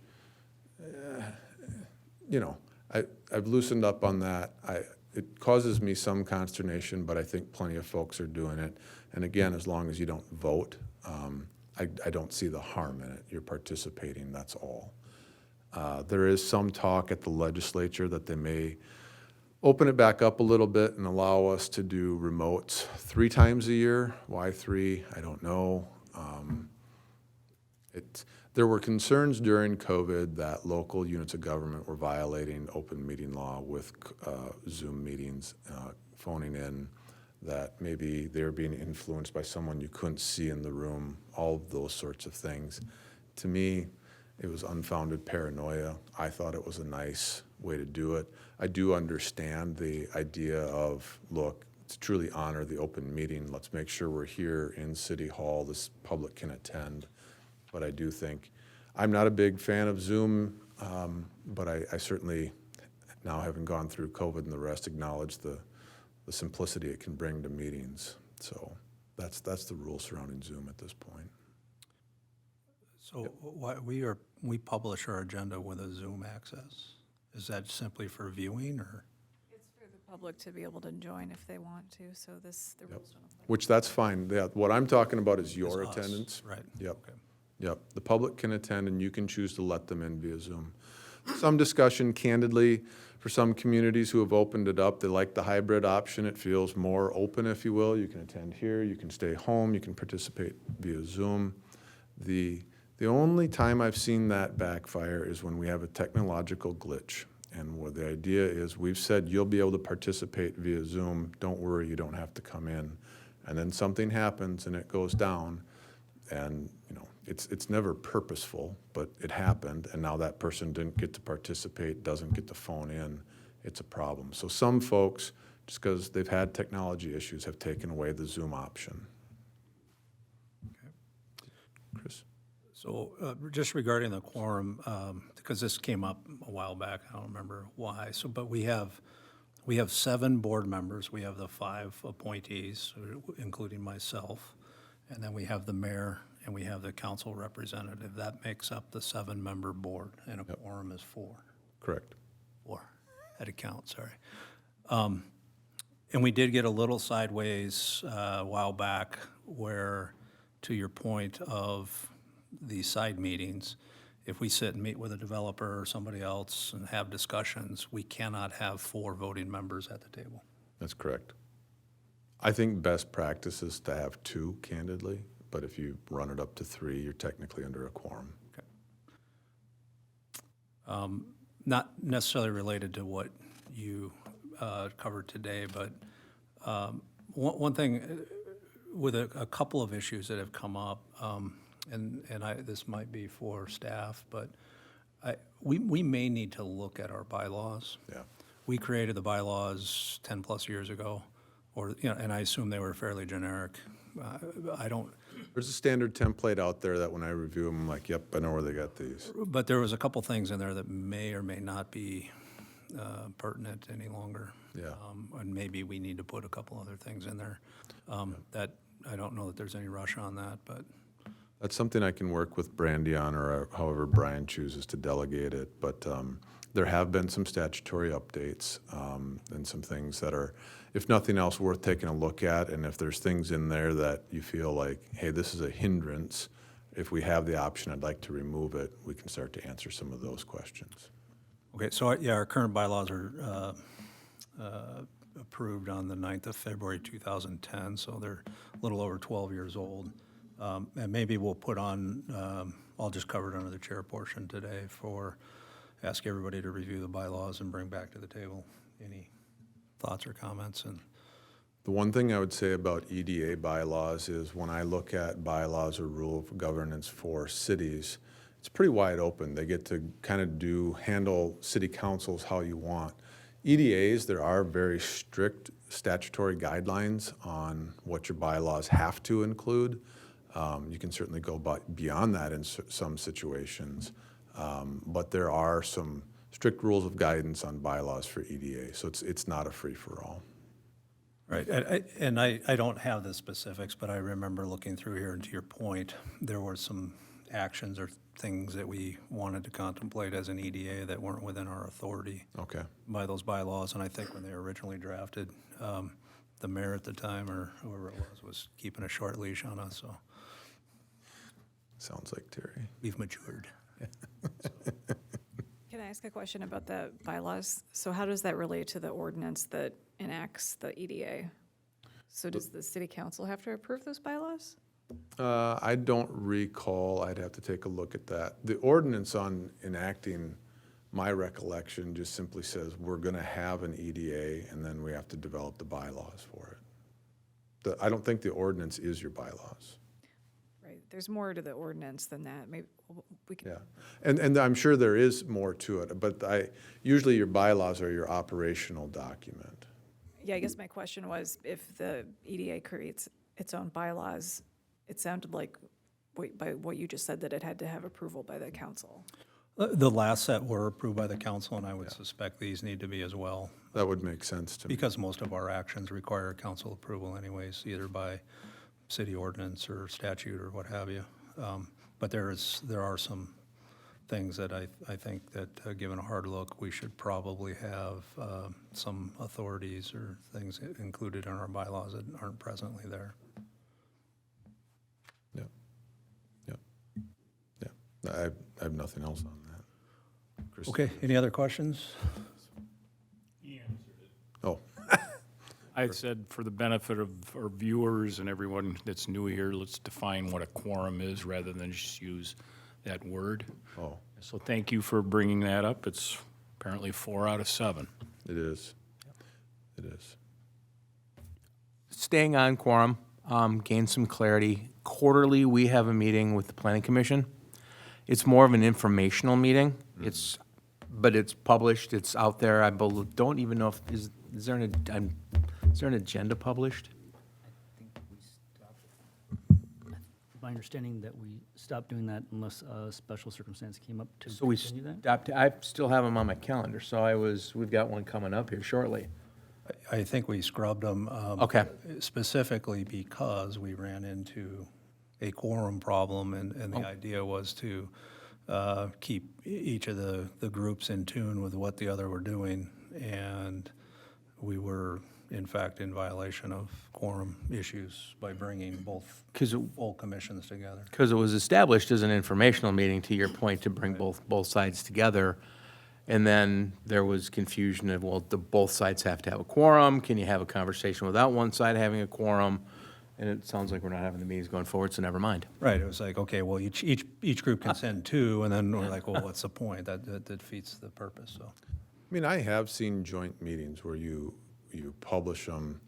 You know, I've loosened up on that. It causes me some consternation, but I think plenty of folks are doing it. And again, as long as you don't vote, I don't see the harm in it. You're participating, that's all. There is some talk at the legislature that they may open it back up a little bit and allow us to do remotes 3 times a year. Why 3? I don't know. There were concerns during COVID that local units of government were violating open meeting law with Zoom meetings, phoning in, that maybe they were being influenced by someone you couldn't see in the room, all of those sorts of things. To me, it was unfounded paranoia. I thought it was a nice way to do it. I do understand the idea of, look, to truly honor the open meeting, let's make sure we're here in City Hall, this public can attend. But I do think, I'm not a big fan of Zoom, but I certainly, now having gone through COVID and the rest, acknowledge the simplicity it can bring to meetings. So that's the rule surrounding Zoom at this point. So we publish our agenda with a Zoom access. Is that simply for viewing, or? It's for the public to be able to join if they want to, so the rules don't apply. Which, that's fine. Yeah, what I'm talking about is your Is us, attendance. right. Yep. Okay. Yep. The public can attend and you can choose to let them in via Zoom. Some discussion, candidly, for some communities who have opened it up, they like the hybrid option. It feels more open, if you will. You can attend here, you can stay home, you can participate via Zoom. The only time I've seen that backfire is when we have a technological glitch. And what the idea is, we've said you'll be able to participate via Zoom. Don't worry, you don't have to come in. And then something happens and it goes down, and you know, it's never purposeful, but it happened, and now that person didn't get to participate, doesn't get to phone in. It's a problem. So some folks, just because they've had technology issues, have taken away the Zoom option. Chris? So just regarding the quorum, because this came up a while back, I don't remember why. So, but we have 7 board members. We have the 5 appointees, including myself, and then we have the mayor and we have the council representative. That makes up the 7-member board, and a quorum is 4. Correct. 4, at a count, sorry. And we did get a little sideways a while back where, to your point of the side meetings, if we sit and meet with a developer or somebody else and have discussions, we cannot have 4 voting members at the table. That's correct. I think best practice is to have 2, candidly, but if you run it up to 3, you're technically under a quorum. Not necessarily related to what you covered today, but one thing, with a couple of issues that have come up, this might be for staff, but we may need to look at our bylaws. Yeah. We created the bylaws 10-plus years ago, and I assume they were fairly generic. I don't, There's a standard template out there that when I review them, I'm like, yep, I know where they got these. but there was a couple things in there that may or may not be pertinent any longer. Yeah. And maybe we need to put a couple other things in there. That, I don't know that there's any rush on that, but That's something I can work with Brandy on, or however Brian chooses to delegate it. But there have been some statutory updates and some things that are, if nothing else, worth taking a look at. And if there's things in there that you feel like, hey, this is a hindrance, if we have the option, I'd like to remove it, we can start to answer some of those questions. okay, so, yeah, our current bylaws are approved on the 9th of February 2010, so they're a little over 12 years old. And maybe we'll put on, I'll just cover it under the chair portion today ask everybody to review the bylaws and bring back to the table any thoughts or comments. And The one thing I would say about EDA bylaws is when I look at bylaws or rule of governance for cities, it's pretty wide open. They get to kind of handle city councils how you want. EDAs, there are very strict statutory guidelines on what your bylaws have to include. You can certainly go beyond that in some situations, but there are some strict rules of guidance on bylaws for EDA, so it's not a free-for-all. right, I don't have the specifics, but I remember looking through here, and to your point, there were some actions or things that we wanted to contemplate as an EDA that weren't within our authority Okay. by those bylaws, and I think when they were originally drafted, the mayor at the time, or whoever it was keeping a short leash on us, so Sounds like Terry. we've matured. Can I ask a question about the bylaws? So how does that relate to the ordinance that enacts the EDA? So does the city council have to approve those bylaws? I don't recall, I'd have to take a look at that. The ordinance on enacting, my recollection just simply says we're gonna have an EDA and then we have to develop the bylaws for it. I don't think the ordinance is your bylaws. Right, there's more to the ordinance than that. Maybe we can. Yeah, and I'm sure there is more to it, but usually your bylaws are your operational document. Yeah, I guess my question was, if the EDA creates its own bylaws, it sounded like, by what you just said, that it had to have approval by the council. The last set were approved by the council, and I would suspect these need to be as well, That would make sense to me. because most of our actions require council approval anyways, either by city ordinance or statute or what have you. But there are some things that I think that, given a hard look, we should probably have some authorities or things included in our bylaws that aren't presently there. Yeah. I have nothing else on that. Chris? Okay, any other questions? Oh, I had said, for the benefit of our viewers and everyone that's new here, let's define what a quorum is rather than just use that word. oh, So thank you for bringing that up. It's apparently 4 out of 7. it is. It is. Staying on quorum, gain some clarity. Quarterly, we have a meeting with the planning commission. It's more of an informational meeting. But it's published, it's out there. I don't even know if, is there an agenda published? My understanding that we stopped doing that unless a special circumstance came up to So we continue that? stopped, I still have them on my calendar, so we've got one coming up here shortly. I think we scrubbed them. Okay. Specifically because we ran into a quorum problem, and the idea was to keep each of the groups in tune with what the other were doing, and we were, in fact, in violation of quorum issues by bringing both 'Cause it- full commissions together. Because it was established as an informational meeting, to your point, to bring both sides together. And then there was confusion of, well, do both sides have to have a quorum? Can you have a conversation without one side having a quorum? And it sounds like we're not having the meetings going forward, so never mind. Right, it was like, okay, well, each group can send two, and then we're like, well, what's the point? That defeats the purpose, so. I mean, I have seen joint meetings where you publish them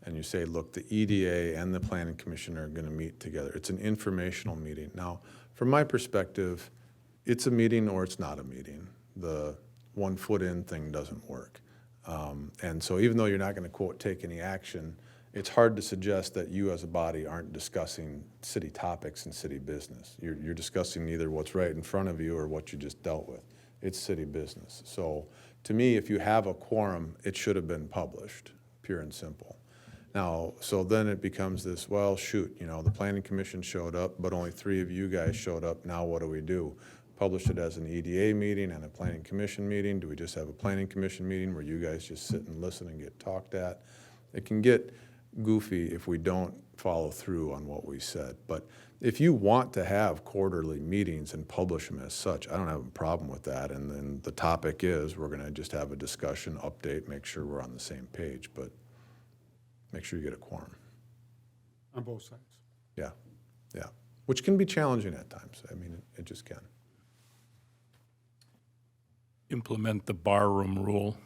and you say, look, the EDA and the planning commission are gonna meet together. It's an informational meeting. Now, from my perspective, it's a meeting or it's not a meeting. The 1 foot in thing doesn't work. And so even though you're not gonna quote, take any action, it's hard to suggest that you as a body aren't discussing city topics and city business. You're discussing either what's right in front of you or what you just dealt with. It's city business. So to me, if you have a quorum, it should have been published, pure and simple. Now, so then it becomes this, well, shoot, the planning commission showed up, but only 3 of you guys showed up. Now what do? Publish it as an EDA meeting and a planning commission meeting? Do we just have a planning commission meeting where you guys just sit and listen and get talked at? It can get goofy if we don't follow through on what we said. But if you want to have quarterly meetings and publish them as such, I don't have a problem with that. And then the topic is, we're gonna just have a discussion, update, make sure we're on the same page, but make sure you get a quorum. On both sides. Yeah, yeah. Which can be challenging at times. I mean, it just can. Implement the barroom rule.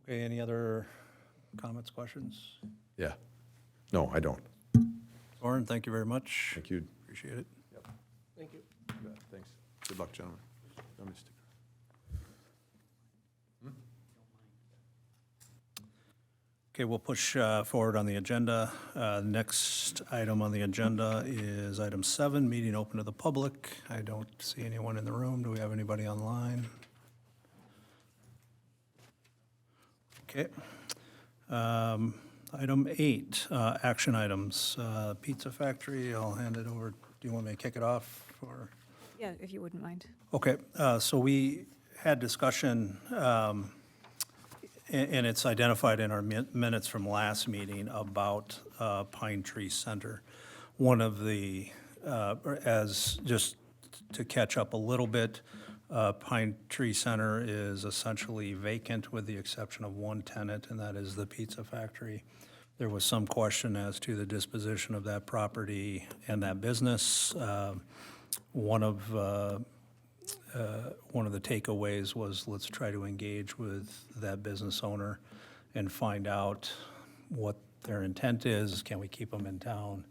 Okay, any other comments, questions? Yeah. No, I don't. Soren, thank you very much. Thank you. Appreciate it. Thank you. You bet. Thanks. Good luck, gentlemen. Let me stick. Okay, we'll push forward on the agenda. Next item on the agenda is item 7, meeting open to the public. I don't see anyone in the room. Do we have anybody online? Okay. Item 8, action items. Pizza Factory, I'll hand it over. Do you want me to kick it off, or? Yeah, if you wouldn't mind. Okay, so we had discussion, and it's identified in our minutes from last meeting about Pine Tree Center. One of the, as just to catch up a little bit, Pine Tree Center is essentially vacant with the exception of one tenant, and that is the Pizza Factory. There was some question as to the disposition of that property and that business. One of the takeaways was, let's try to engage with that business owner and find out what their intent is. Can we keep them in town?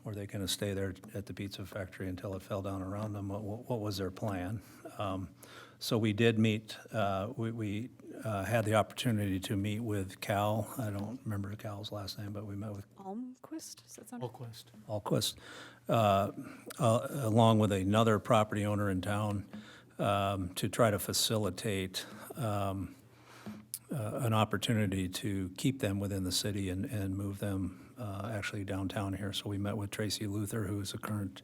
Were they going to stay there at the Pizza Factory until it fell down around them? What was their plan? So we did meet, we had the opportunity to meet with Cal. I don't remember Cal's last name, but we met with Almquist, does that sound? Alquist, along with another property owner in town, to try to facilitate an opportunity to keep them within the city and move them actually downtown here. So we met with Tracy Luther, who is the current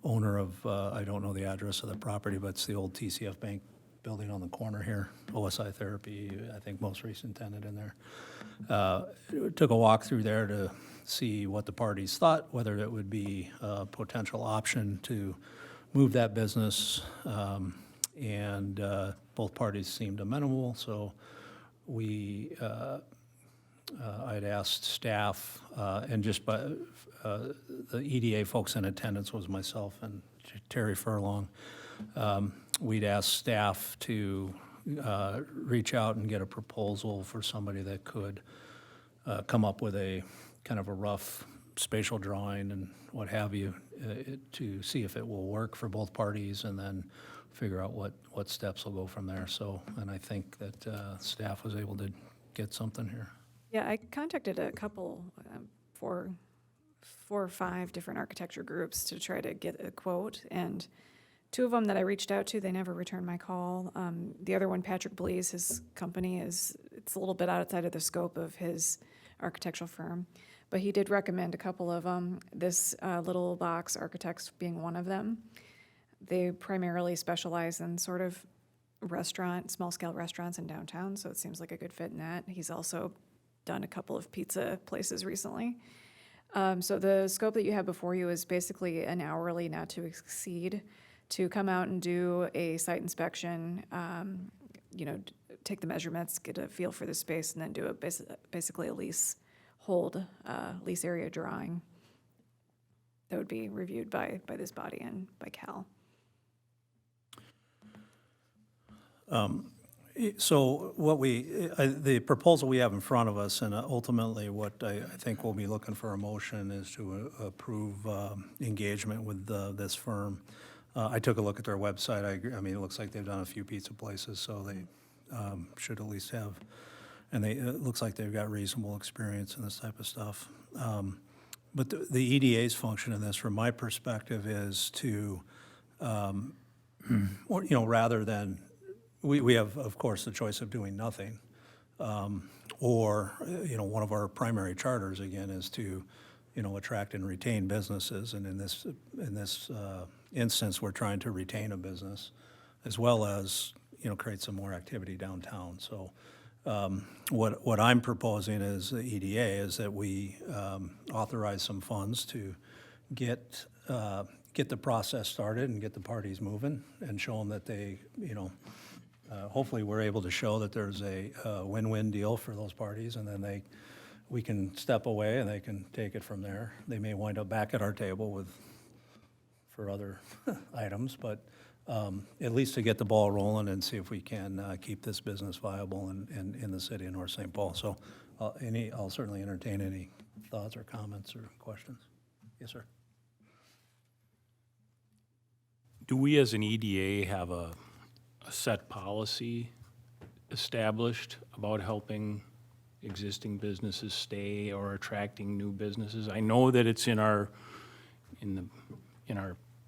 owner of, I don't know the address of the property, but it's the old TCF Bank building on the corner here, OSI Therapy, I think most recent tenant in there. Took a walk through there to see what the parties thought, whether it would be a potential option to move that business. And both parties seemed amenable, so we, I'd asked staff, and just by, the EDA folks in attendance was myself and Terry Furlong. We'd asked staff to reach out and get a proposal for somebody that could come up with a kind of a rough spatial drawing and what have you, to see if it will work for both parties, and then figure out what steps will go from there. So, and I think that staff was able to get something here. Yeah, I contacted a couple, 4 or 5 different architecture groups to try to get a quote, and 2 of them that I reached out to, they never returned my call. The other one, Patrick Blees, his company it's a little bit outside of the scope of his architectural firm. But he did recommend a couple of them, this Little Box Architects being one of them. They primarily specialize in sort of small-scale restaurants in downtown, so it seems like a good fit in that. He's also done a couple of pizza places recently. So the scope that you have before you is basically an hourly not to exceed to come out and do a site inspection, take the measurements, get a feel for the space, and then do basically a lease area drawing that would be reviewed by this body and by Cal. So the proposal we have in front of us, and ultimately what I think we'll be looking for a motion is to approve engagement with this firm. I took a look at their website. I agree. I mean, it looks like they've done a few pizza places, so they should at least have, and it looks like they've got reasonable experience in this type of stuff. But the EDA's function in this, from my perspective, is to, rather than, we have, of course, the choice of doing nothing. Or, one of our primary charters, again, is to, attract and retain businesses. And in this instance, we're trying to retain a business as well as, create some more activity downtown. So what I'm proposing as the EDA is that we authorize some funds to get the process started and get the parties moving and show them that they, hopefully we're able to show that there's a win-win deal for those parties, and then we can step away and they can take it from there. They may wind up back at our table for other items, but at least to get the ball rolling and see if we can keep this business viable in the city of North St. Paul. So I'll certainly entertain any thoughts or comments or questions. Yes, sir. Do we as an EDA have a set policy established about helping existing businesses stay or attracting new businesses? I know that it's in our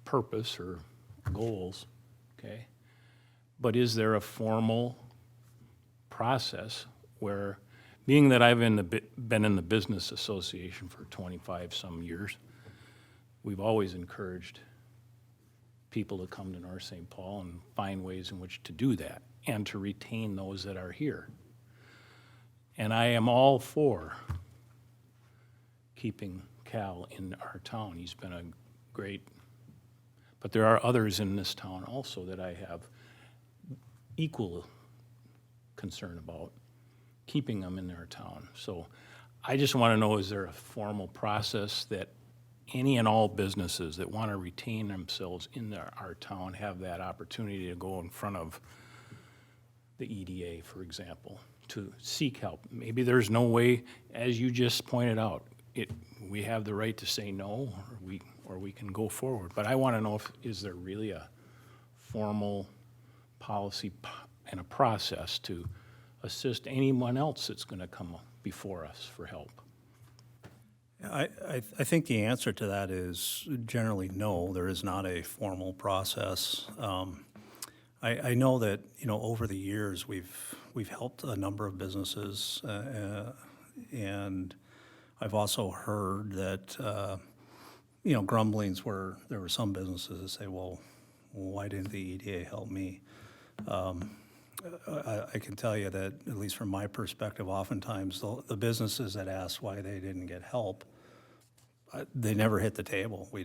purpose or goals, okay? But is there a formal process where, being that I've been in the business association for 25 some years, we've always encouraged people to come to North St. Paul and find ways in which to do that and to retain those that are here. And I am all for keeping Cal in our town. He's been a great, but there are others in this town also that I have equal concern about keeping them in their town. So I just want to know, is there a formal process that any and all businesses that want to retain themselves in our town have that opportunity to go in front of the EDA, for example, to seek help? Maybe there's no way, as you just pointed out, we have the right to say no, or we can go forward. But I want to know, is there really a formal policy and a process to assist anyone else that's going to come before us for help? I think the answer to that is generally no. There is not a formal process. I know that over the years we've helped a number of businesses, and I've also heard that grumblings where there were some businesses that say, "Well, why didn't the EDA help me?" I can tell you that, at least from my perspective, oftentimes the businesses that ask why they didn't get help, they never hit the table. We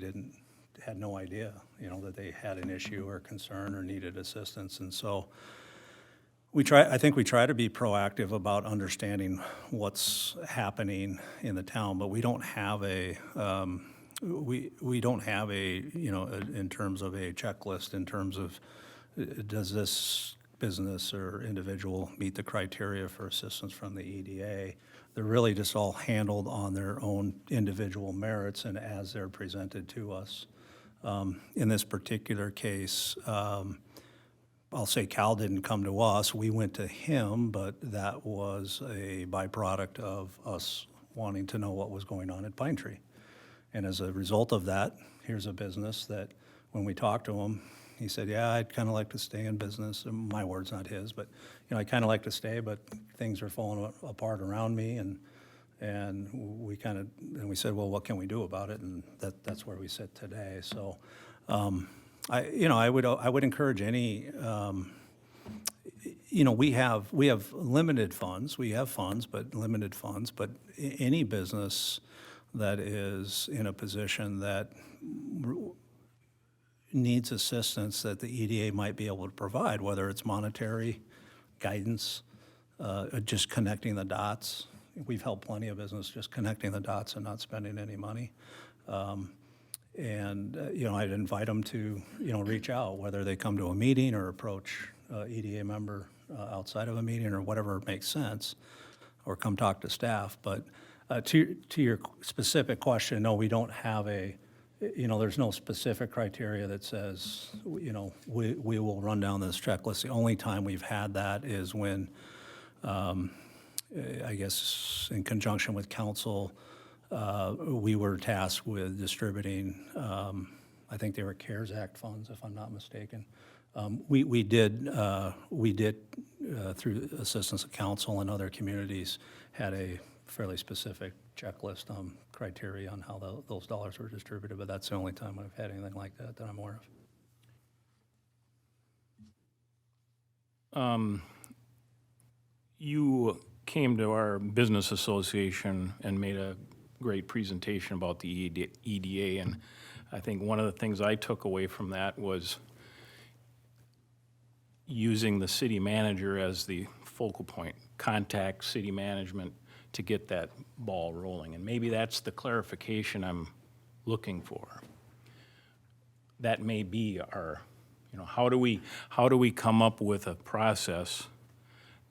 had no idea, that they had an issue or concern or needed assistance. And so I think we try to be proactive about understanding what's happening in the town, but we don't have in terms of a checklist, in terms of, does this business or individual meet the criteria for assistance from the EDA? They're really just all handled on their own individual merits and as they're presented to us. In this particular case, I'll say Cal didn't come to us. We went to him, but that was a byproduct of us wanting to know what was going on at Pine Tree. And as a result of that, here's a business that when we talked to him, he said, "Yeah, I'd kind of like to stay in business." And my words, not his, but I kind of like to stay, but things are falling apart around me, and And we kind of, and we said, well, what can we do about it? And that's where we sit today. So, I would encourage any, we have limited funds. We have funds, but limited funds. But any business that is in a position that needs assistance that the EDA might be able to provide, whether it's monetary guidance, just connecting the dots. We've helped plenty of business just connecting the dots and not spending any money. I'd invite them to, reach out, whether they come to a meeting or approach EDA member outside of a meeting or whatever makes sense, or come talk to staff. But to your specific question, no, we don't have there's no specific criteria that says, we will run down this checklist. The only time we've had that is when, I guess, in conjunction with council, we were tasked with distributing, I think they were CARES Act funds, if I'm not mistaken. We did through assistance of council and other communities, had a fairly specific checklist criteria on how those dollars were distributed, but that's the only time I've had anything like that I'm aware of. You came to our business association and made a great presentation about the EDA, and I think one of the things I took away from that was using the city manager as the focal point, contact city management to get that ball rolling. And maybe that's the clarification I'm looking for. That may be our, how do we come up with a process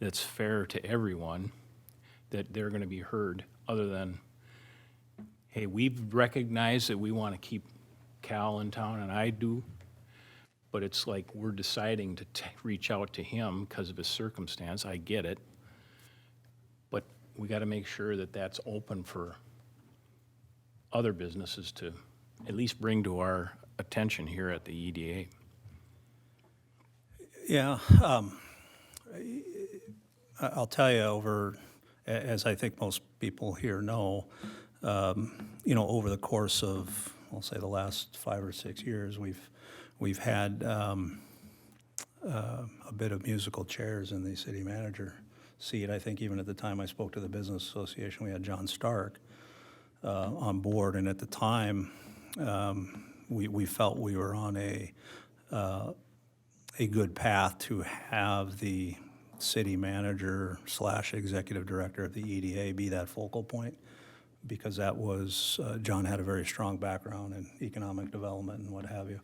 that's fair to everyone, that they're going to be heard, other than, hey, we've recognized that we want to keep Cal in town, and I do, but it's like we're deciding to reach out to him because of his circumstance. I get it. But we got to make sure that that's open for other businesses to at least bring to our attention here at the EDA. Yeah, I'll tell you, as I think most people here know, over the course of, I'll say, the last 5 or 6 years, we've had a bit of musical chairs in the city manager seat. I think even at the time I spoke to the Business Association, we had John Stark on board, and at the time, we felt we were on a good path to have the city manager / executive director of the EDA be that focal point, because that was, John had a very strong background in economic development and what have you.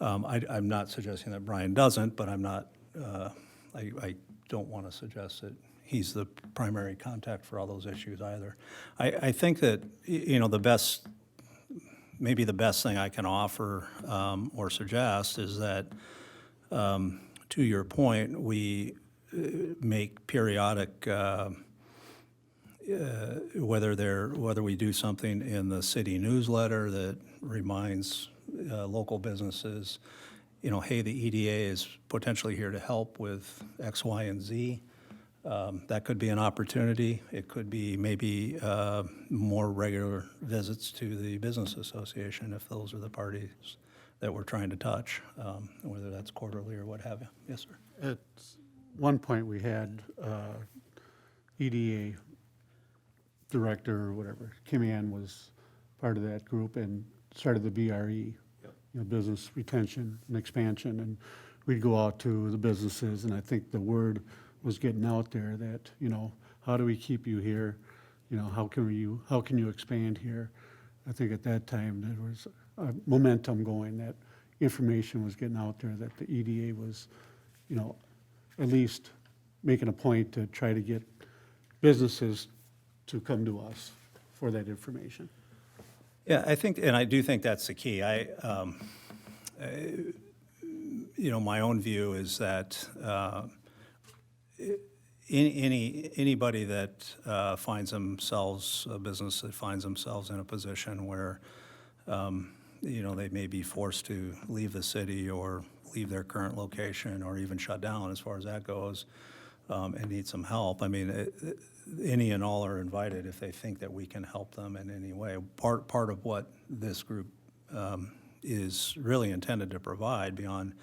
I'm not suggesting that Brian doesn't, but I'm not, I don't want to suggest that he's the primary contact for all those issues either. I think that, maybe the best thing I can offer or suggest is that, to your point, we make periodic, whether we do something in the city newsletter that reminds local businesses, hey, the EDA is potentially here to help with X, Y, and Z. That could be an opportunity. It could be maybe more regular visits to the Business Association if those are the parties that we're trying to touch, whether that's quarterly or what have you. Yes, sir. At one point, we had EDA director or whatever. Kim Ann was part of that group and started the BRE, business retention and expansion. And we'd go out to the businesses, and I think the word was getting out there that, how do we keep you here? How can you expand here? I think at that time there was a momentum going, that information was getting out there, that the EDA was, at least making a point to try to get businesses to come to us for that information. Yeah, I think, and I do think that's the key. My own view is that anybody that finds themselves, a business that finds themselves in a position where, they may be forced to leave the city or leave their current location or even shut down as far as that goes, and need some help, I mean, any and all are invited if they think that we can help them in any way. Part of what this group is really intended to provide beyond,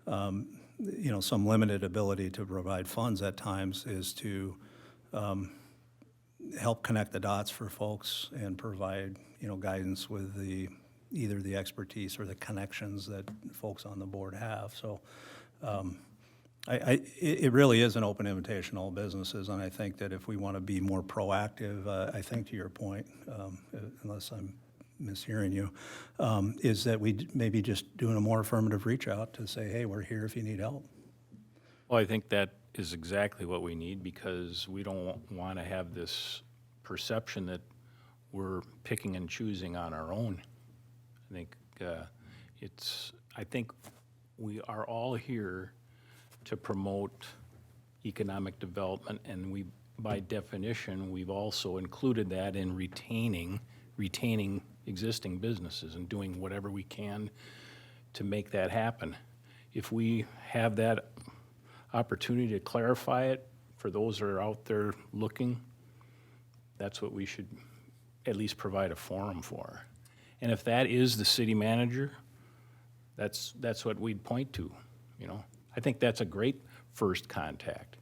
some limited ability to provide funds at times is to help connect the dots for folks and provide, guidance with either the expertise or the connections that folks on the board have. So it really is an open invitation to all businesses, and I think that if we want to be more proactive, I think to your point, unless I'm mishearing you, is that we maybe just doing a more affirmative reach out to say, hey, we're here if you need help. Well, I think that is exactly what we need, because we don't want to have this perception that we're picking and choosing on our own. I think we are all here to promote economic development, and we, by definition, we've also included that in retaining existing businesses and doing whatever we can to make that happen. If we have that opportunity to clarify it for those that are out there looking, that's what we should at least provide a forum for. And if that is the city manager, that's what we'd point to, I think that's a great first contact.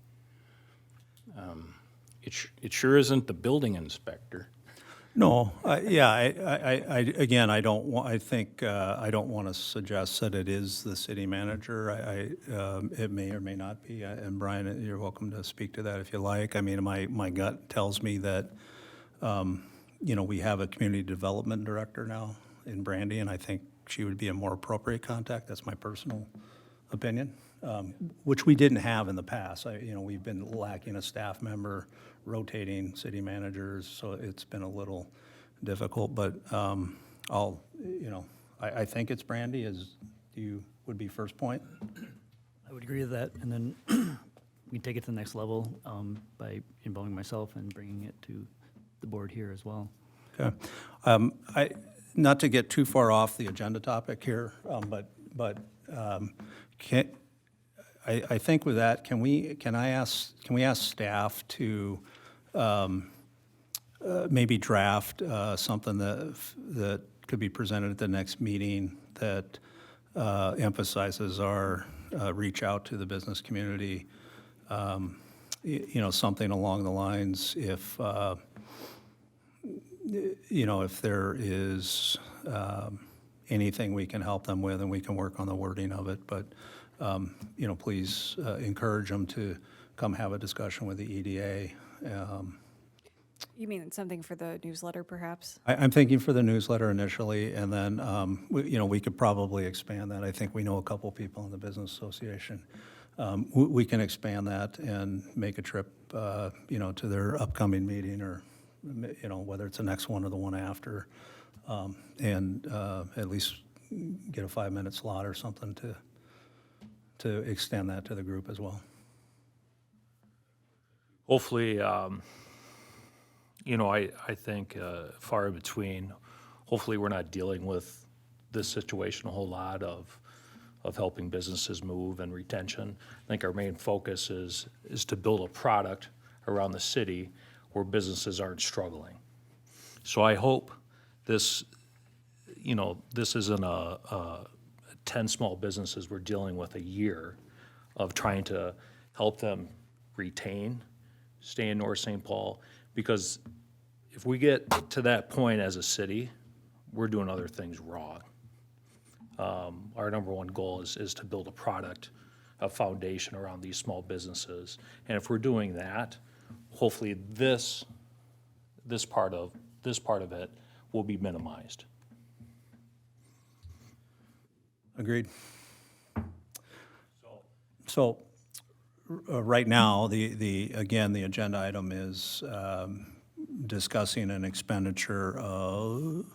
It sure isn't the building inspector. No, again, I don't want to suggest that it is the city manager. It may or may not be, and Brian, you're welcome to speak to that if you like. I mean, my gut tells me that, we have a community development director now in Brandy, and I think she would be a more appropriate contact. That's my personal opinion, which we didn't have in the past. We've been lacking a staff member, rotating city managers, so it's been a little difficult, but I think it's Brandy. Would be first point? I would agree with that, and then we take it to the next level by involving myself and bringing it to the board here as well. Okay. Not to get too far off the agenda topic here, but I think with that, can we ask staff to maybe draft something that could be presented at the next meeting that emphasizes our reach out to the business community, something along the lines if there is anything we can help them with, and we can work on the wording of it, but, please encourage them to come have a discussion with the EDA. You mean something for the newsletter, perhaps? I'm thinking for the newsletter initially, and then, we could probably expand that. I think we know a couple people in the Business Association. We can expand that and make a trip, to their upcoming meeting, or, whether it's the next one or the one after, and at least get a 5-minute slot or something to extend that to the group as well. Hopefully, I think far in between, hopefully we're not dealing with this situation a whole lot of helping businesses move and retention. I think our main focus is to build a product around the city where businesses aren't struggling. So I hope this isn't a 10 small businesses we're dealing with a year of trying to help them retain, stay in North St. Paul, because if we get to that point as a city, we're doing other things wrong. Our number one goal is to build a product, a foundation around these small businesses. And if we're doing that, hopefully this part of it will be minimized. Agreed. So right now, the agenda item is discussing an expenditure of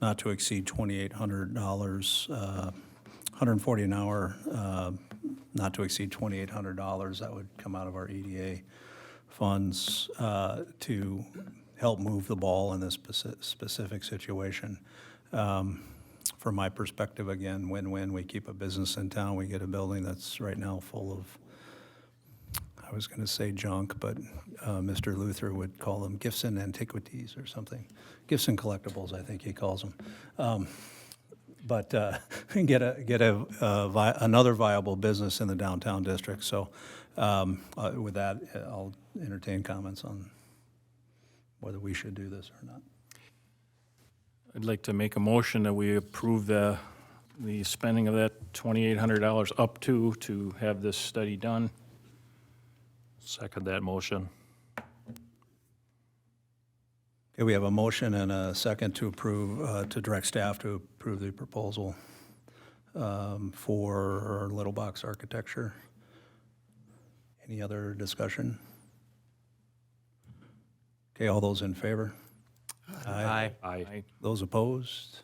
not to exceed $2,800, 140 an hour, not to exceed $2,800. That would come out of our EDA funds to help move the ball in this specific situation. From my perspective, again, win-win. We keep a business in town. We get a building that's right now full of I was going to say junk, but Mr. Luther would call them gifts and antiquities or something. Gifts and collectibles, I think he calls them. But get another viable business in the downtown district. So with that, I'll entertain comments on whether we should do this or not. I'd like to make a motion that we approve the spending of that $2,800 up to have this study done. Second that motion. Okay, we have a motion and a second to approve, to direct staff to approve the proposal for Little Box Architecture. Any other discussion? Okay, all those in favor? Aye. Aye. Those opposed?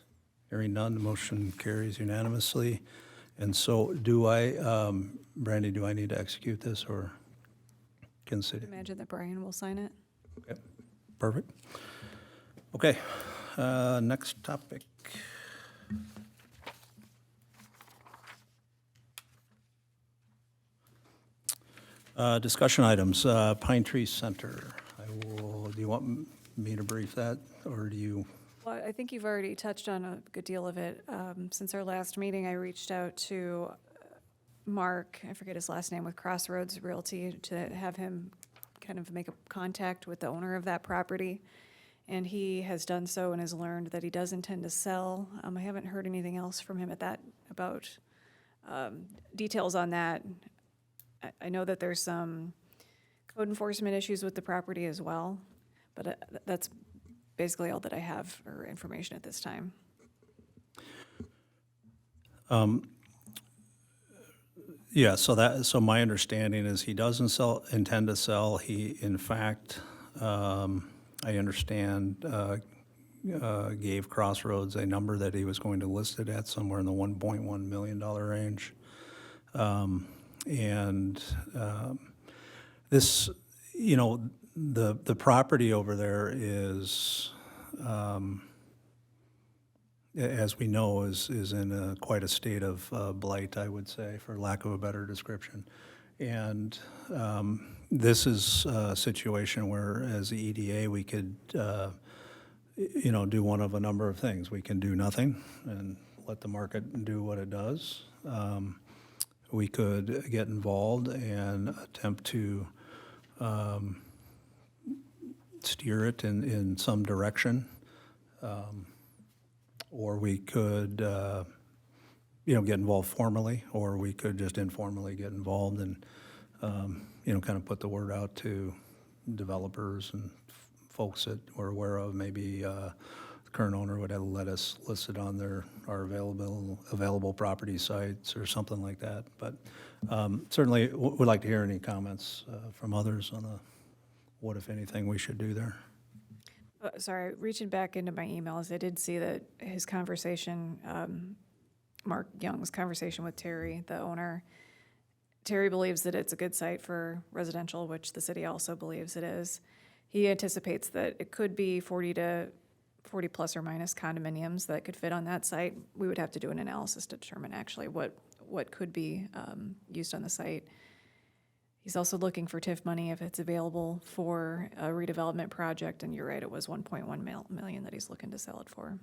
Hearing none, the motion carries unanimously. And so do I, Brandy, do I need to execute this or can the city? Imagine that Brian will sign it. Okay, perfect. Okay, next topic. Discussion items, Pine Tree Center. Do you want me to brief that, or do you? Well, I think you've already touched on a good deal of it. Since our last meeting, I reached out to Mark, I forget his last name, with Crossroads Realty to have him kind of make a contact with the owner of that property. And he has done so and has learned that he does intend to sell. I haven't heard anything else from him about details on that. I know that there's some code enforcement issues with the property as well, but that's basically all that I have for information at this time. Yeah, so my understanding is he doesn't intend to sell. He, in fact, I understand, gave Crossroads a number that he was going to list it at somewhere in the $1.1 million range. This, the property over there is, as we know, is in quite a state of blight, I would say, for lack of a better description. And this is a situation where, as the EDA, we could, do one of a number of things. We can do nothing and let the market do what it does. We could get involved and attempt to steer it in some direction. Or we could, get involved formally, or we could just informally get involved and, kind of put the word out to developers and folks that we're aware of. Maybe the current owner would have let us list it on our available property sites or something like that. But certainly would like to hear any comments from others on what, if anything, we should do there. Sorry, reaching back into my emails, I did see that his conversation, Mark Young's conversation with Terry, the owner. Terry believes that it's a good site for residential, which the city also believes it is. He anticipates that it could be 40 plus or minus condominiums that could fit on that site. We would have to do an analysis to determine actually what could be used on the site. He's also looking for TIF money if it's available for a redevelopment project, and you're right, it was 1.1 million that he's looking to sell it for.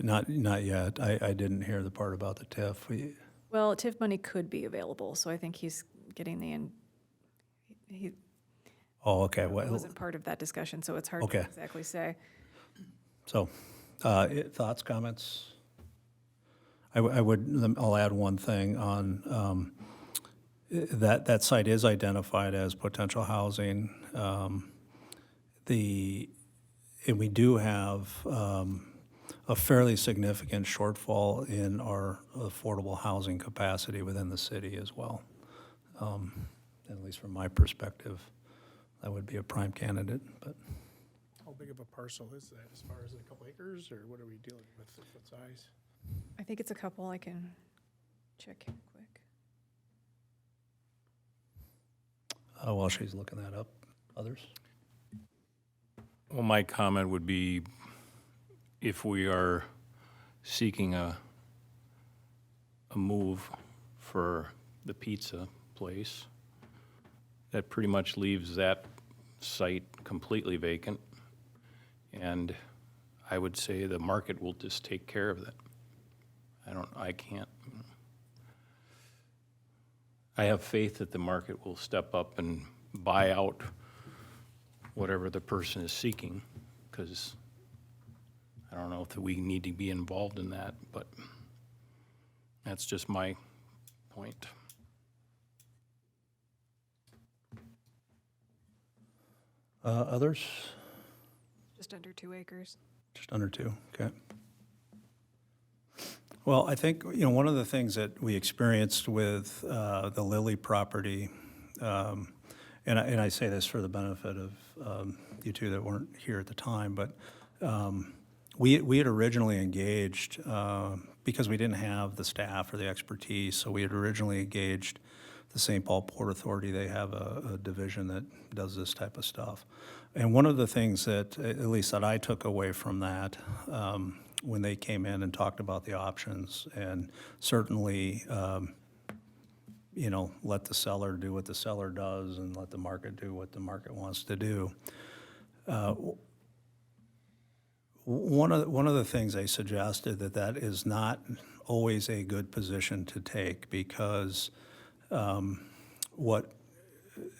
Not yet. I didn't hear the part about the TIF. Well, TIF money could be available, so I think he's getting he Oh, okay. wasn't part of that discussion, so it's hard to exactly say. So, thoughts, comments? I'll add one thing on, that site is identified as potential housing. And we do have a fairly significant shortfall in our affordable housing capacity within the city as well. At least from my perspective, that would be a prime candidate, but. How big of a parcel is that, as far as a couple acres, or what are we dealing with, what size? I think it's a couple. I can check here quick. While she's looking that up, others? Well, my comment would be, if we are seeking a a move for the pizza place. That pretty much leaves that site completely vacant. And I would say the market will just take care of that. I have faith that the market will step up and buy out whatever the person is seeking, because I don't know if we need to be involved in that, but that's just my point. Others? Just under 2 acres. Just under 2, okay. Well, I think, one of the things that we experienced with the Lilly property, and I say this for the benefit of you two that weren't here at the time, but we had originally engaged, because we didn't have the staff or the expertise, so we had originally engaged the St. Paul Port Authority. They have a division that does this type of stuff. And one of the things that, at least that I took away from that, when they came in and talked about the options, and certainly, let the seller do what the seller does and let the market do what the market wants to do. One of the things they suggested that is not always a good position to take, because what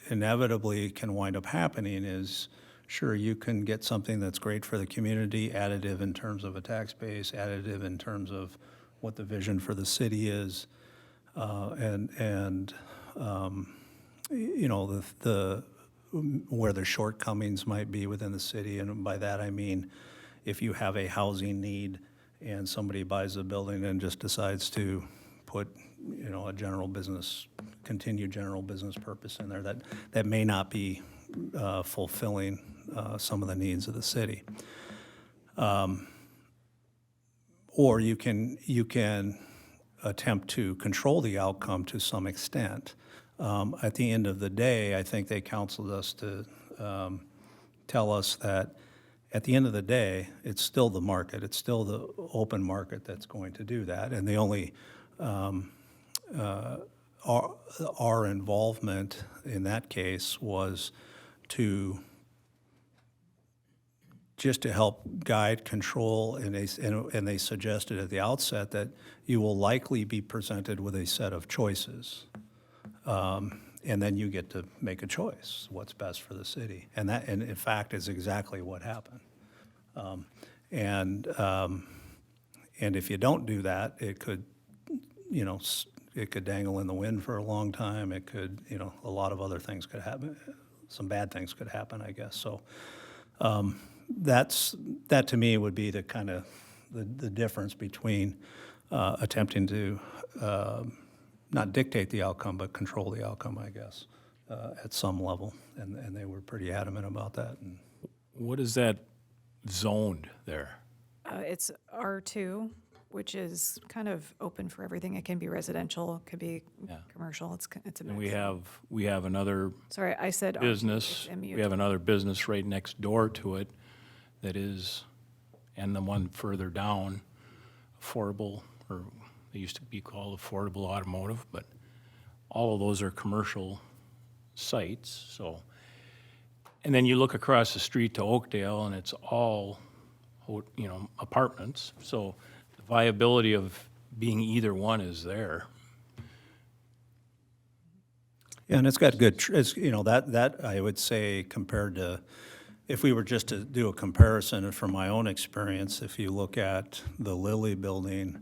inevitably can wind up happening is, sure, you can get something that's great for the community, additive in terms of a tax base, additive in terms of what the vision for the city is, where the shortcomings might be within the city. And by that I mean, if you have a housing need and somebody buys a building and just decides to put, a general business, continued general business purpose in there, that may not be fulfilling some of the needs of the city. Or you can attempt to control the outcome to some extent. At the end of the day, I think they counseled us to tell us that at the end of the day, it's still the market, it's still the open market that's going to do that. And the only, our involvement in that case was just to help guide, control, and they suggested at the outset that you will likely be presented with a set of choices. And then you get to make a choice, what's best for the city. And that, and in fact, is exactly what happened. And if you don't do that, it could, it could dangle in the wind for a long time. It could, a lot of other things could happen. Some bad things could happen, I guess. So that to me would be the kind of the difference between attempting to not dictate the outcome, but control the outcome, I guess, at some level. And they were pretty adamant about that. And What is that zoned there? It's R2, which is kind of open for everything. It can be residential, it could be commercial. It's a And mix. we have another Sorry, I said R2, business, it's MU. we have another business right next door to it that is, and the one further down, affordable, or they used to be called Affordable Automotive, but all of those are commercial sites, so. And then you look across the street to Oakdale, and it's all, apartments, so the viability of being either one is there. Yeah, and it's got good, that I would say compared to, if we were just to do a comparison, and from my own experience, if you look at the Lilly building,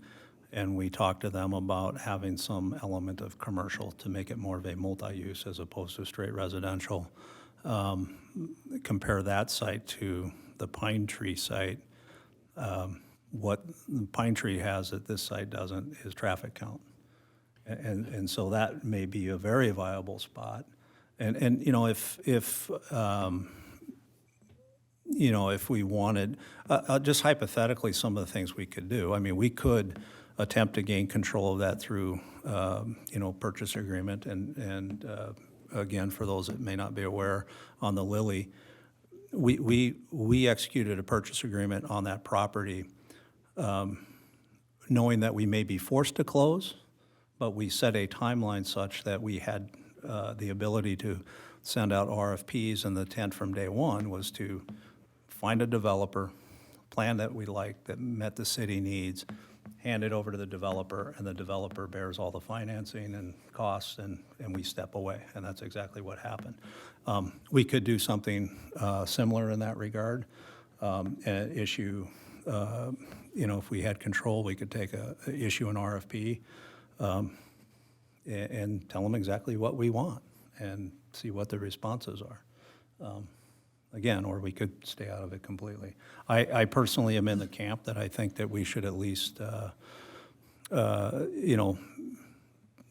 and we talked to them about having some element of commercial to make it more of a multi-use as opposed to straight residential, compare that site to the Pine Tree site. What Pine Tree has that this site doesn't is traffic count. And so that may be a very viable spot. And if we wanted, just hypothetically, some of the things we could do. I mean, we could attempt to gain control of that through, purchase agreement. And again, for those that may not be aware, on the Lilly, we executed a purchase agreement on that property, knowing that we may be forced to close, but we set a timeline such that we had the ability to send out RFPs, and the intent from day one was to find a developer, plan that we liked, that met the city needs, hand it over to the developer, and the developer bears all the financing and costs, and we step away, and that's exactly what happened. We could do something similar in that regard, and issue, if we had control, we could issue an RFP, and tell them exactly what we want, and see what the responses are. Again, or we could stay out of it completely. I personally am in the camp that I think that we should at least,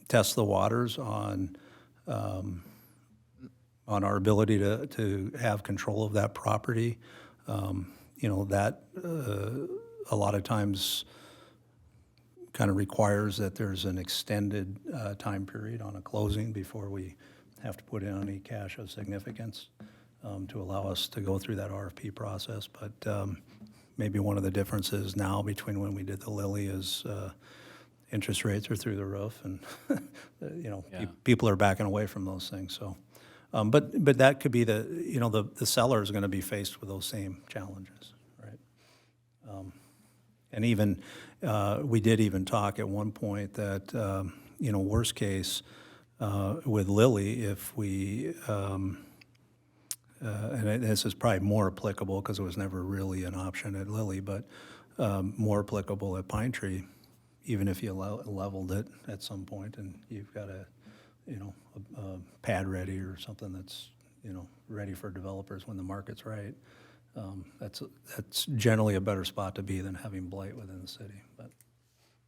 test the waters on our ability to have control of that property. That a lot of times kind of requires that there's an extended time period on a closing before we have to put in any cash of significance to allow us to go through that RFP process. But maybe one of the differences now between when we did the Lilly is interest rates are through the roof, and people are backing away from those things. So, but that could be the seller is going to be faced with those same challenges, right? And even we did even talk at one point that worst case with Lilly, if we and this is probably more applicable because it was never really an option at Lilly, but more applicable at Pine Tree, even if you leveled it at some point and you've got a pad ready or something that's ready for developers when the market's right. That's generally a better spot to be than having blight within the city, but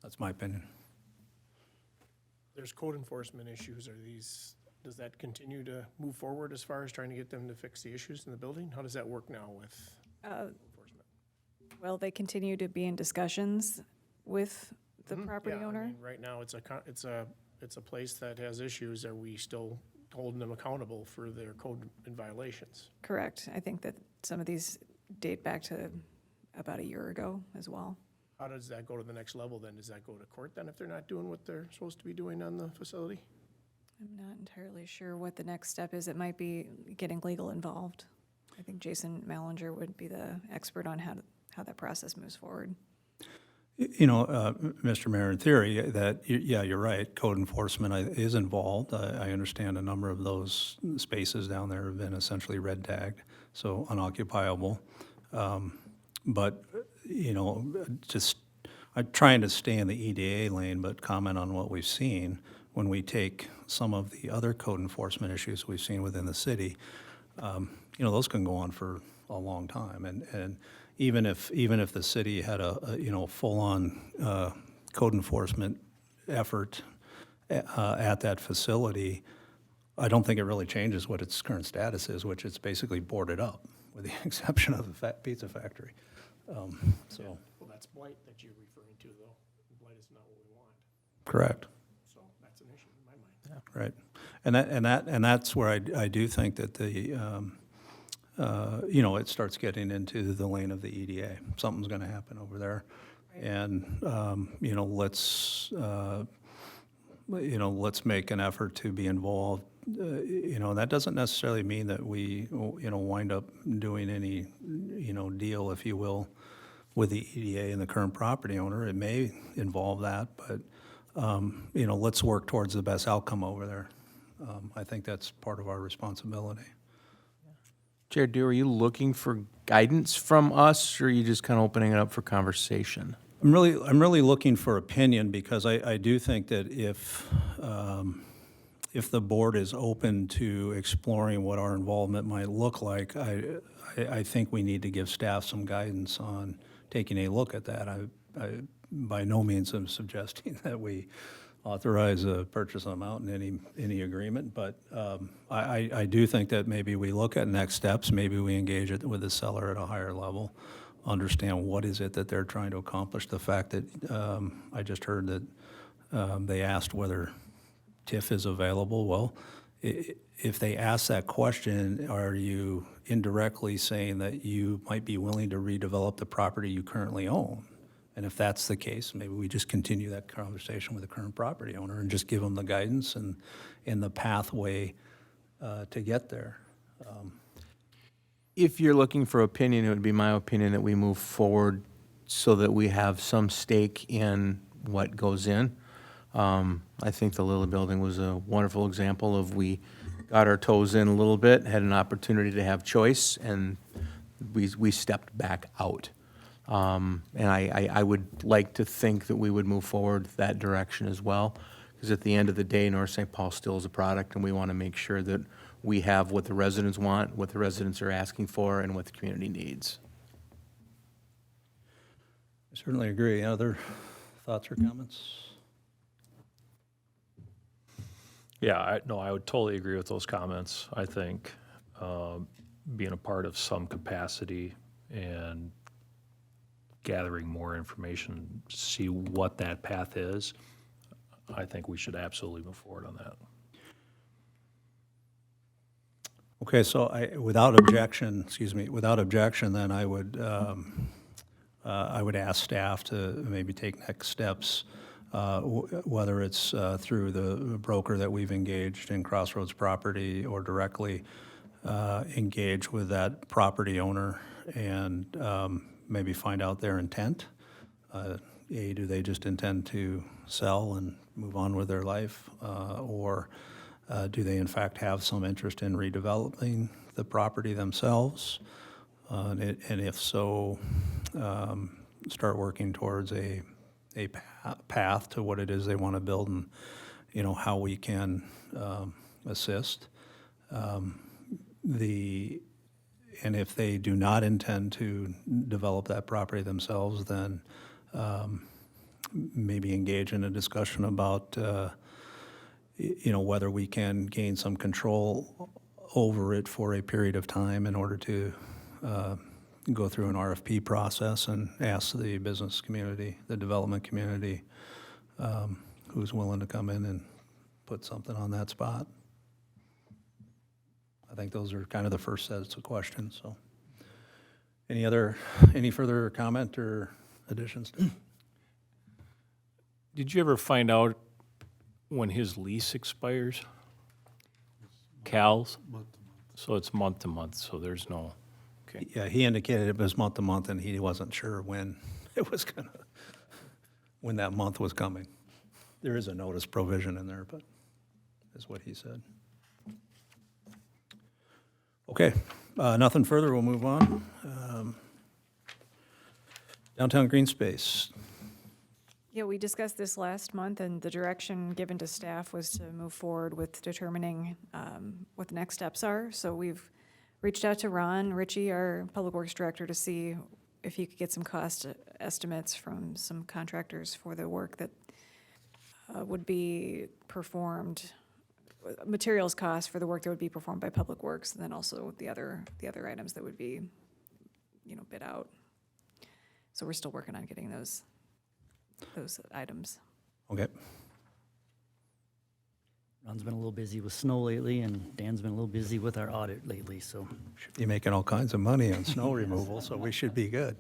that's my opinion. There's code enforcement issues. Does that continue to move forward as far as trying to get them to fix the issues in the building? How does that work now with enforcement? Well, they continue to be in discussions with the property Yeah, I owner. mean, right now, it's a place that has issues. Are we still holding them accountable for their code and violations? Correct. I think that some of these date back to about a year ago as well. How does that go to the next level then? Does that go to court then if they're not doing what they're supposed to be doing on the facility? I'm not entirely sure what the next step is. It might be getting legal involved. I think Jason Mallinger would be the expert on how that process moves forward. Mr. Mayor, in theory, that, yeah, you're right, code enforcement is involved. I understand a number of those spaces down there have been essentially red tagged, so unoccupiable. But, just, I'm trying to stay in the EDA lane, but comment on what we've seen when we take some of the other code enforcement issues we've seen within the city. Those can go on for a long time, and even if the city had a full-on code enforcement effort at that facility, I don't think it really changes what its current status is, which it's basically boarded up, with the exception of the pizza factory. Well, that's blight that you're referring to, though. Blight is not what we want, Correct. so that's an issue in my mind. Right, and that's where I do think that it starts getting into the lane of the EDA. Something's going to happen over there, and let's make an effort to be involved. That doesn't necessarily mean that we wind up doing any deal, if you will, with the EDA and the current property owner. It may involve that, but let's work towards the best outcome over there. I think that's part of our responsibility. Jared, are you looking for guidance from us, or are you just kind of opening it up for conversation? I'm really looking for opinion, because I do think that if the board is open to exploring what our involvement might look like, I think we need to give staff some guidance on taking a look at that. I by no means am suggesting that we authorize a purchase amount in any agreement, but I do think that maybe we look at next steps, maybe we engage it with the seller at a higher level, understand what is it that they're trying to accomplish. The fact that I just heard that they asked whether TIF is available. Well, if they ask that question, are you indirectly saying that you might be willing to redevelop the property you currently own? And if that's the case, maybe we just continue that conversation with the current property owner and just give them the guidance and the pathway to get there. If you're looking for opinion, it would be my opinion that we move forward so that we have some stake in what goes in. I think the Lilly Building was a wonderful example of we got our toes in a little bit, had an opportunity to have choice, and we stepped back out. And I would like to think that we would move forward that direction as well, because at the end of the day, North St. Paul still is a product, and we want to make sure that we have what the residents want, what the residents are asking for, and what the community needs. I certainly agree. Other thoughts or comments? Yeah, I would totally agree with those comments. I think being a part of some capacity and gathering more information, see what that path is, I think we should absolutely move forward on that. Okay, so without objection, then I would ask staff to maybe take next steps, whether it's through the broker that we've engaged in Crossroads Property or directly engage with that property owner and maybe find out their intent. Do they just intend to sell and move on with their life? Or do they in fact have some interest in redeveloping the property themselves? And if so, start working towards a path to what it is they want to build and, how we can assist. And if they do not intend to develop that property themselves, then maybe engage in a discussion about, whether we can gain some control over it for a period of time in order to go through an RFP process and ask the business community, the development community, who's willing to come in and put something on that spot. I think those are kind of the first sets of questions, so. Any further comment or additions? Did you ever find out when his lease expires? Cal's? So it's month to month, so there's no, okay. Yeah, he indicated it was month to month, and he wasn't sure when when that month was coming. There is a notice provision in there, but is what he said. Okay, nothing further, we'll move on. Downtown green space. Yeah, we discussed this last month, and the direction given to staff was to move forward with determining what the next steps are. So we've reached out to Ron Ritchie, our Public Works Director, to see if he could get some cost estimates from some contractors for the work that would be performed, materials costs for the work that would be performed by Public Works, and then also the other items that would be, bid out. So we're still working on getting those items. Okay, Ron's been a little busy with snow lately, and Dan's been a little busy with our audit lately, so. should be making all kinds of money on snow removal, so we should be good.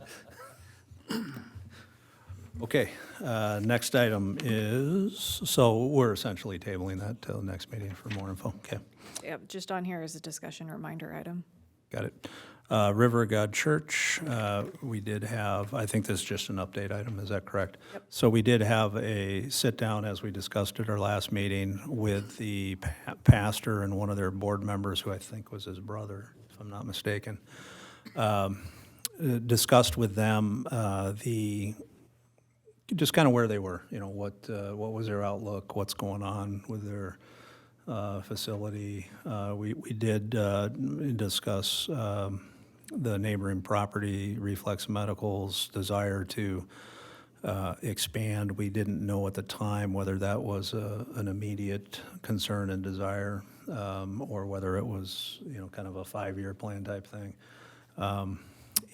Okay, next item is, so we're essentially tabling that till the next meeting for more info. Okay, Yeah, just on here is a discussion reminder item. got it. River of God Church, we did have, I think this is just an update item, is that correct? Yep. So we did have a sit-down, as we discussed at our last meeting, with the pastor and one of their board members, who I think was his brother, if I'm not mistaken. Discussed with them just kind of where they were, what was their outlook, what's going on with their facility. We did discuss the neighboring property, Reflex Medical's desire to expand. We didn't know at the time whether that was an immediate concern and desire, or whether it was, kind of a 5-year plan type thing.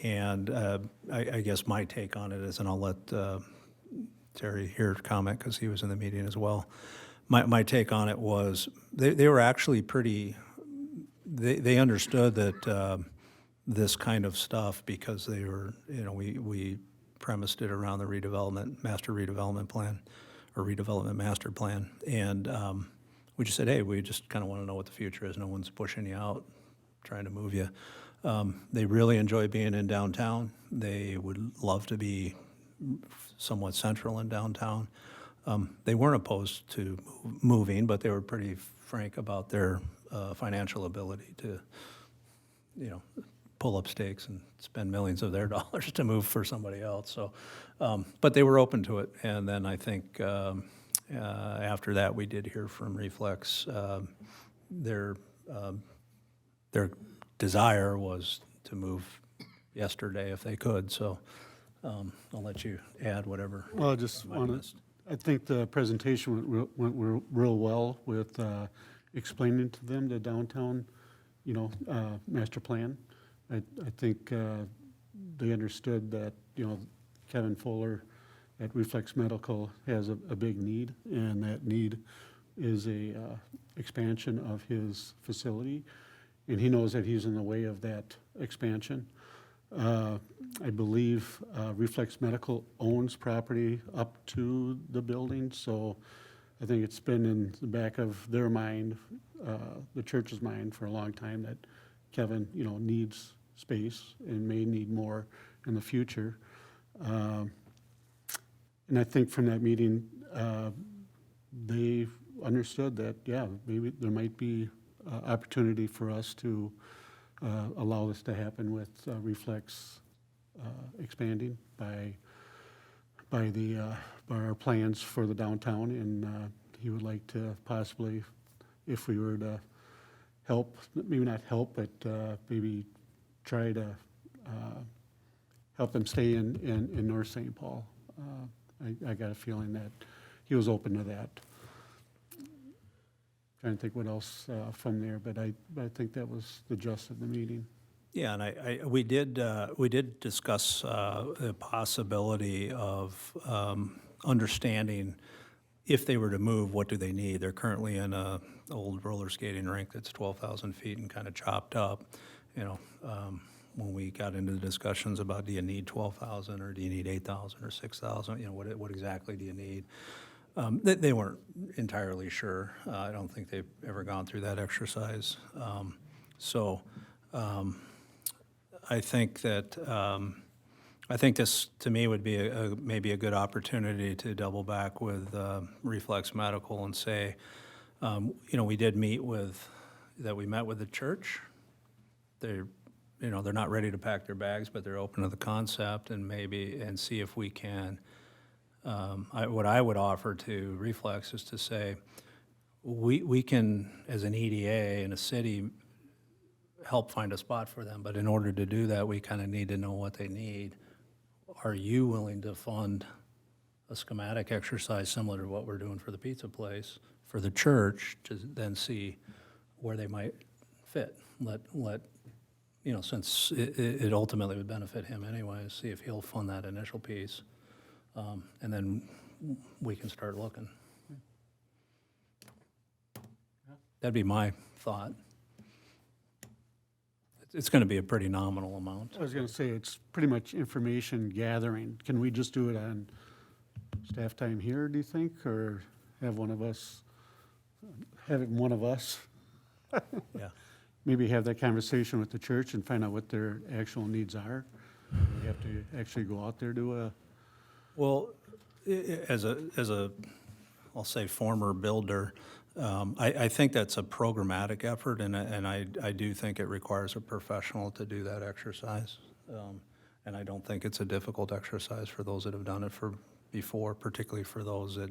And I guess my take on it is, and I'll let Terry here comment because he was in the meeting as well. My take on it was they were actually pretty, they understood that this kind of stuff, because they were, we premised it around the master redevelopment plan, or redevelopment master plan. And we just said, hey, we just kind of want to know what the future is. No one's pushing you out, trying to move you. They really enjoy being in downtown. They would love to be somewhat central in downtown. They weren't opposed to moving, but they were pretty frank about their financial ability to, pull up stakes and spend millions of their dollars to move for somebody else. So, but they were open to it. And then I think after that, we did hear from Reflex. Their desire was to move yesterday if they could. So I'll let you add whatever. Well, I just I want missed. to, I think the presentation went real well with explaining to them the downtown, master plan. I think they understood that, Kevin Fuller at Reflex Medical has a big need, and that need is a expansion of his facility, and he knows that he's in the way of that expansion. I believe Reflex Medical owns property up to the building, so I think it's been in the back of their mind, the church's mind, for a long time that Kevin, needs space and may need more in the future. And I think from that meeting, they understood that, yeah, maybe there might be opportunity for us to allow this to happen with Reflex expanding by our plans for the downtown, and he would like to possibly, if we were to help, maybe not help, but maybe try to help them stay in North St. Paul. I got a feeling that he was open to that. Trying to think what else from there, but I think that was the gist of the meeting. Yeah, and we did discuss the possibility of understanding if they were to move, what do they need? They're currently in a old roller skating rink that's 12,000 feet and kind of chopped up. When we got into the discussions about, do you need 12,000 or do you need 8,000 or 6,000? What exactly do you need? They weren't entirely sure. I don't think they've ever gone through that exercise. I think that I think this, to me, would be maybe a good opportunity to double back with Reflex Medical and say, we did meet with the church. They're not ready to pack their bags, but they're open to the concept and see if we can. What I would offer to Reflex is to say, we can, as an EDA in a city, help find a spot for them, but in order to do that, we kind of need to know what they need. Are you willing to fund a schematic exercise similar to what we're doing for the pizza place, for the church, to then see where they might fit? Since it ultimately would benefit him anyways, see if he'll fund that initial piece. And then we can start looking. That'd be my thought. It's going to be a pretty nominal amount. I was going to say, it's pretty much information gathering. Can we just do it on staff time here, do you think, or have one of us? Yeah. Maybe have that conversation with the church and find out what their actual needs are. We have to actually go out there to Well, as a, I'll say, former builder, I think that's a programmatic effort, and I do think it requires a professional to do that exercise. And I don't think it's a difficult exercise for those that have done it before, particularly for those that,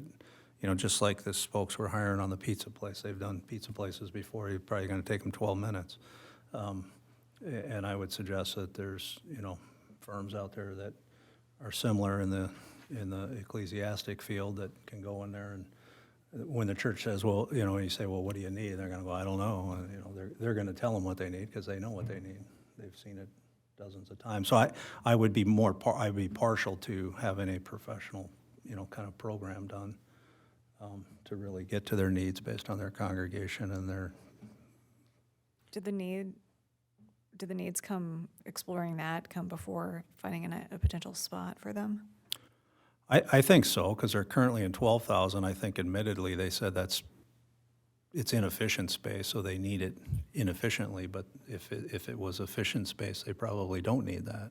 just like the folks we're hiring on the pizza place. They've done pizza places before. You're probably going to take them 12 minutes. And I would suggest that there's, firms out there that are similar in the ecclesiastic field that can go in there, and when the church says, well, you say, well, what do you need? They're going to go, I don't know. And, they're going to tell them what they need because they know what they need. They've seen it dozens of times. So I would be I'd be partial to having a professional, kind of program done to really get to their needs based on their congregation and their. Did the need do the needs come, exploring that, come before finding a potential spot for them? I think so, because they're currently in 12,000. I think admittedly, they said it's inefficient space, so they need it inefficiently, but if it was efficient space, they probably don't need that.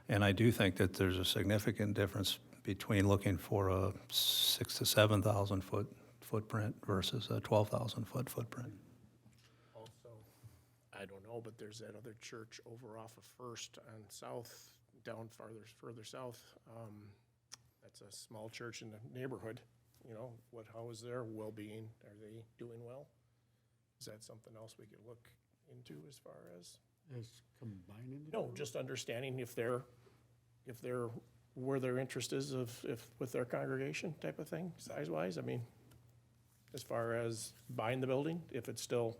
And I do think that there's a significant difference between looking for a 6,000 to 7,000 foot footprint versus a 12,000 foot footprint. Also, I don't know, but there's that other church over off of First on South, down further south. That's a small church in the neighborhood. You know, how is their well-being? Are they doing well? Is that something else we could look into as far as? As combining? No, just understanding if they're, where their interest is if with their congregation type of thing, size-wise. I mean, as far as buying the building, if it's still,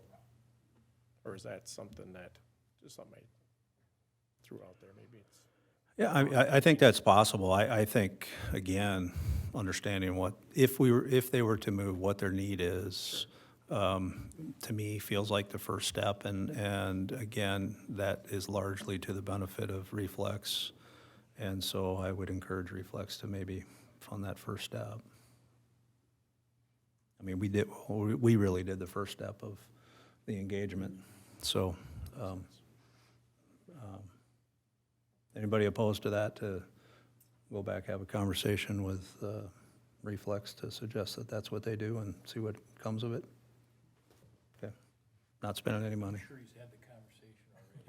or is that something that, just something I threw out there, maybe it's. Yeah, I think that's possible. I think, again, understanding if they were to move, what their need is, to me, feels like the first step. And again, that is largely to the benefit of Reflex. And so I would encourage Reflex to maybe fund that first step. I mean, we really did the first step of the engagement. So, anybody opposed to that, to go back, have a conversation with Reflex to suggest that that's what they do and see what comes of it? Okay. Not spending any money. Sure he's had the conversation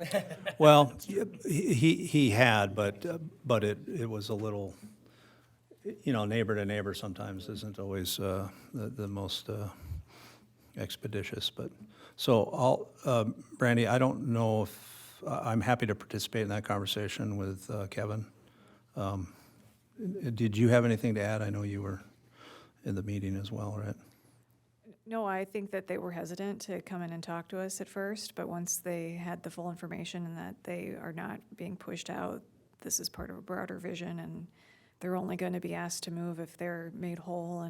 already. Well, he had, but it was a little, neighbor to neighbor sometimes isn't always the most expeditious. But so Brandy, I don't know if I'm happy to participate in that conversation with Kevin. Did you have anything to add? I know you were in the meeting as well, right? No, I think that they were hesitant to come in and talk to us at first, but once they had the full information and that they are not being pushed out, this is part of a broader vision, and they're only going to be asked to move if they're made whole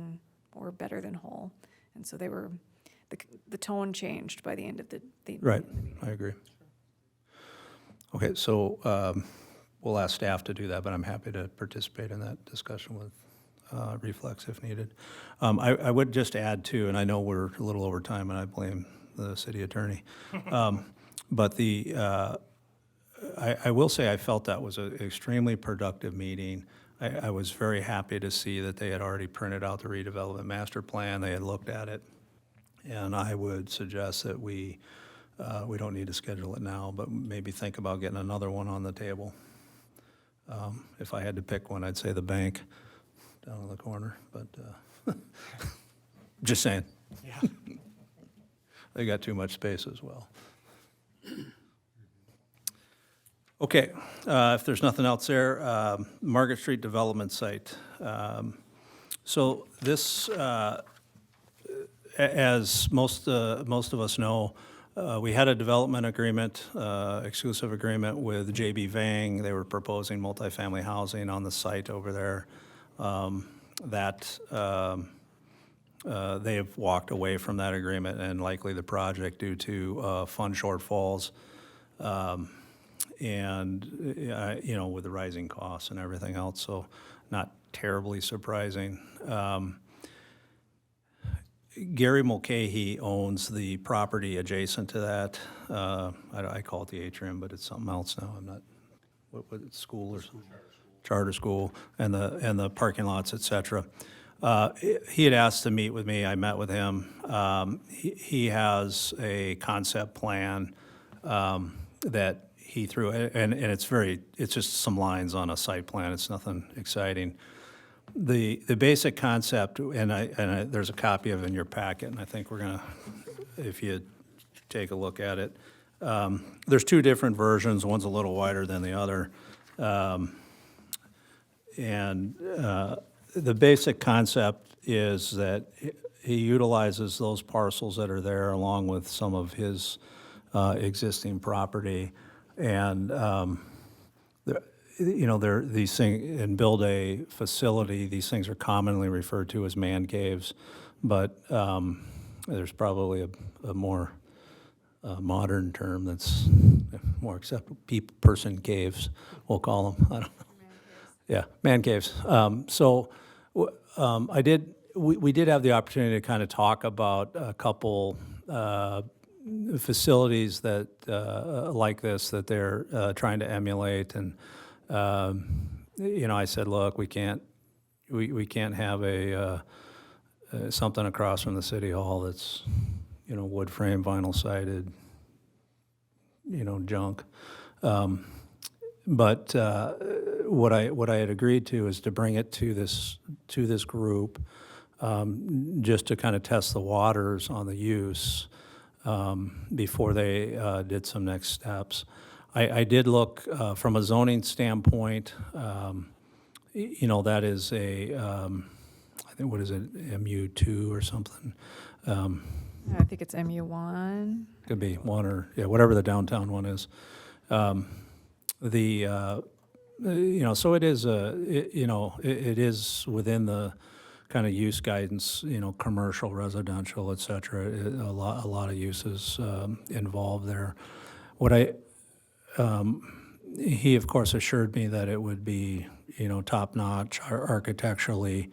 or better than whole. And so the tone changed by the end of the Right, I agree. Okay, so we'll ask staff to do that, but I'm happy to participate in that discussion with Reflex if needed. I would just add too, and I know we're a little over time, and I blame the city attorney, but I will say I felt that was an extremely productive meeting. I was very happy to see that they had already printed out the redevelopment master plan. They had looked at it, and I would suggest that we don't need to schedule it now, but maybe think about getting another one on the table. If I had to pick one, I'd say the bank down in the corner, but just saying. Yeah. They got too much space as well. Okay, if there's nothing else there, Market Street Development Site. So this, as most of us know, we had a development agreement, exclusive agreement with JB Vang. They were proposing multifamily housing on the site over there. They have walked away from that agreement and likely the project due to fund shortfalls. And, with the rising costs and everything else, so not terribly surprising. Gary Mulcahy owns the property adjacent to that. I call it the atrium, but it's something else now. I'm not, what school or something? Charter school, and the parking lots, et cetera. He had asked to meet with me. I met with him. He has a concept plan that he threw, and it's just some lines on a site plan. It's nothing exciting. The basic concept, and there's a copy of it in your packet, and I think we're gonna, if you take a look at it, there's two different versions. One's a little wider than the other, and the basic concept is that he utilizes those parcels that are there along with some of his existing property, and these things, and build a facility. These things are commonly referred to as man caves, but there's probably a more modern term that's more acceptable, person caves, we'll call them, I don't know. Yeah, man caves. We did have the opportunity to kind of talk about a couple facilities that, like this, that they're trying to emulate. And, I said, look, we can't have something across from the city hall that's, wood frame, vinyl sided, junk. But what I had agreed to is to bring it to this group, just to kind of test the waters on the use before they did some next steps. I did look from a zoning standpoint. That is I think, what is it, MU2 or something? I think it's MU1. Could be one or, yeah, whatever the downtown one is. So it is, it is within the kind of use guidance, commercial, residential, et cetera. A lot of uses involved there. He of course assured me that it would be, top-notch architecturally.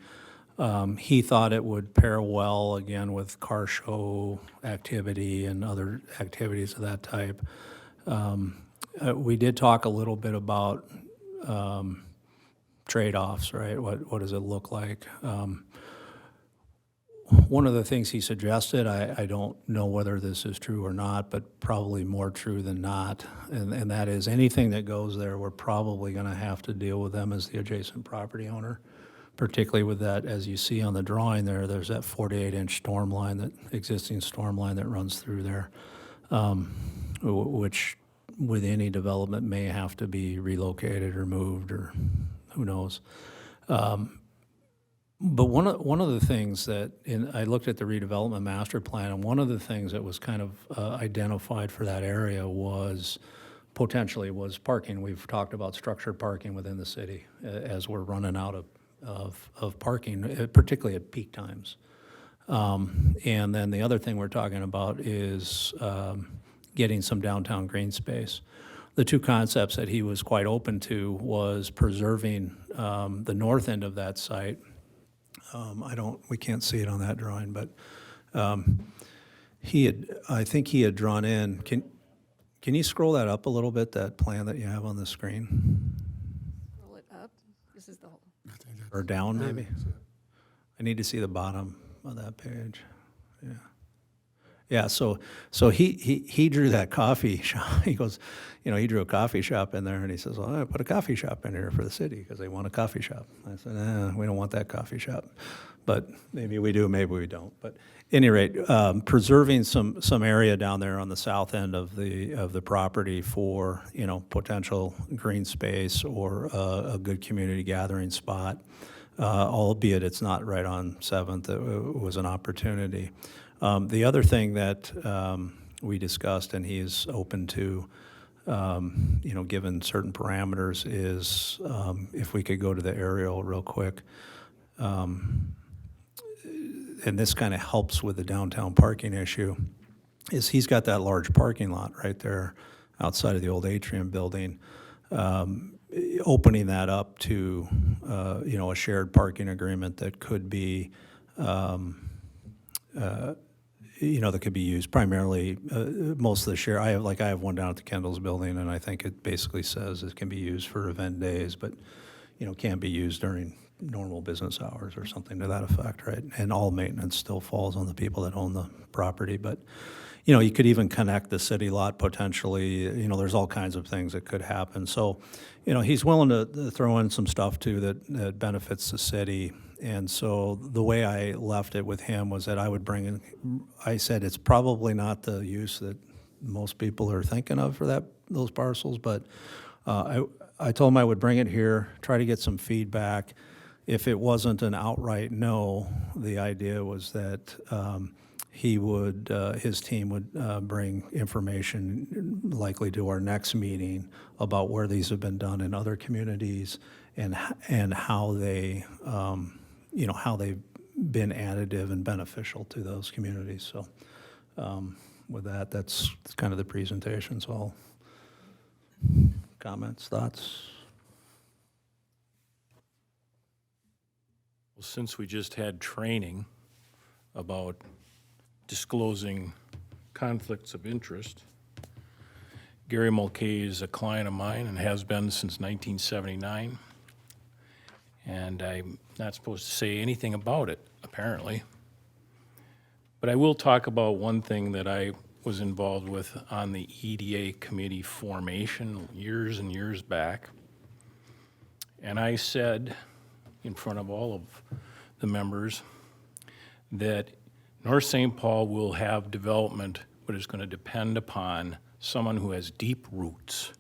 He thought it would pair well, again, with car show activity and other activities of that type. We did talk a little bit about trade-offs, right? What does it look like? One of the things he suggested, I don't know whether this is true or not, but probably more true than not, and that is anything that goes there, we're probably going to have to deal with them as the adjacent property owner, particularly with that, as you see on the drawing there, there's that 48-inch storm line, existing storm line that runs through there, which with any development may have to be relocated or moved or who knows. But one of the things that, I looked at the redevelopment master plan, and one of the things that was kind of identified for that area was potentially was parking. We've talked about structured parking within the city as we're running out of parking, particularly at peak times. And then the other thing we're talking about is getting some downtown green space. The two concepts that he was quite open to was preserving the north end of that site. We can't see it on that drawing, but I think he had drawn in, can you scroll that up a little bit, that plan that you have on the screen? Roll it up. This is the whole. Or down, maybe? I need to see the bottom of that page, yeah. Yeah, so he drew that coffee shop. He goes, he drew a coffee shop in there, and he says, well, I put a coffee shop in here for the city because they want a coffee shop. I said, we don't want that coffee shop. But maybe we do, maybe we don't. But at any rate, preserving some area down there on the south end of the property for, potential green space or a good community gathering spot, albeit it's not right on 7th. It was an opportunity. The other thing that we discussed, and he is open to, given certain parameters, is if we could go to the aerial real quick. And this kind of helps with the downtown parking issue, is he's got that large parking lot right there outside of the old atrium building. Opening that up to, a shared parking agreement that could be, that could be used primarily, most of the share, I have one down at the Kendall's building, and I think it basically says it can be used for event days, but, can't be used during normal business hours or something to that effect, right? And all maintenance still falls on the people that own the property, but, you could even connect the city lot potentially, there's all kinds of things that could happen. So, he's willing to throw in some stuff too that benefits the city. And so the way I left it with him was that I would bring in, I said it's probably not the use that most people are thinking of for those parcels, but I told him I would bring it here, try to get some feedback. If it wasn't an outright no, the idea was that his team would bring information likely to our next meeting about where these have been done in other communities and how they, how they've been additive and beneficial to those communities. So with that, that's kind of the presentation. So comments, thoughts? Well, since we just had training about disclosing conflicts of interest, Gary Mulcahy is a client of mine and has been since 1979. And I'm not supposed to say anything about it, apparently. But I will talk about one thing that I was involved with on the EDA committee formation years and years back. And I said in front of all of the members that North St. Paul will have development, but it's going to depend upon someone who has deep roots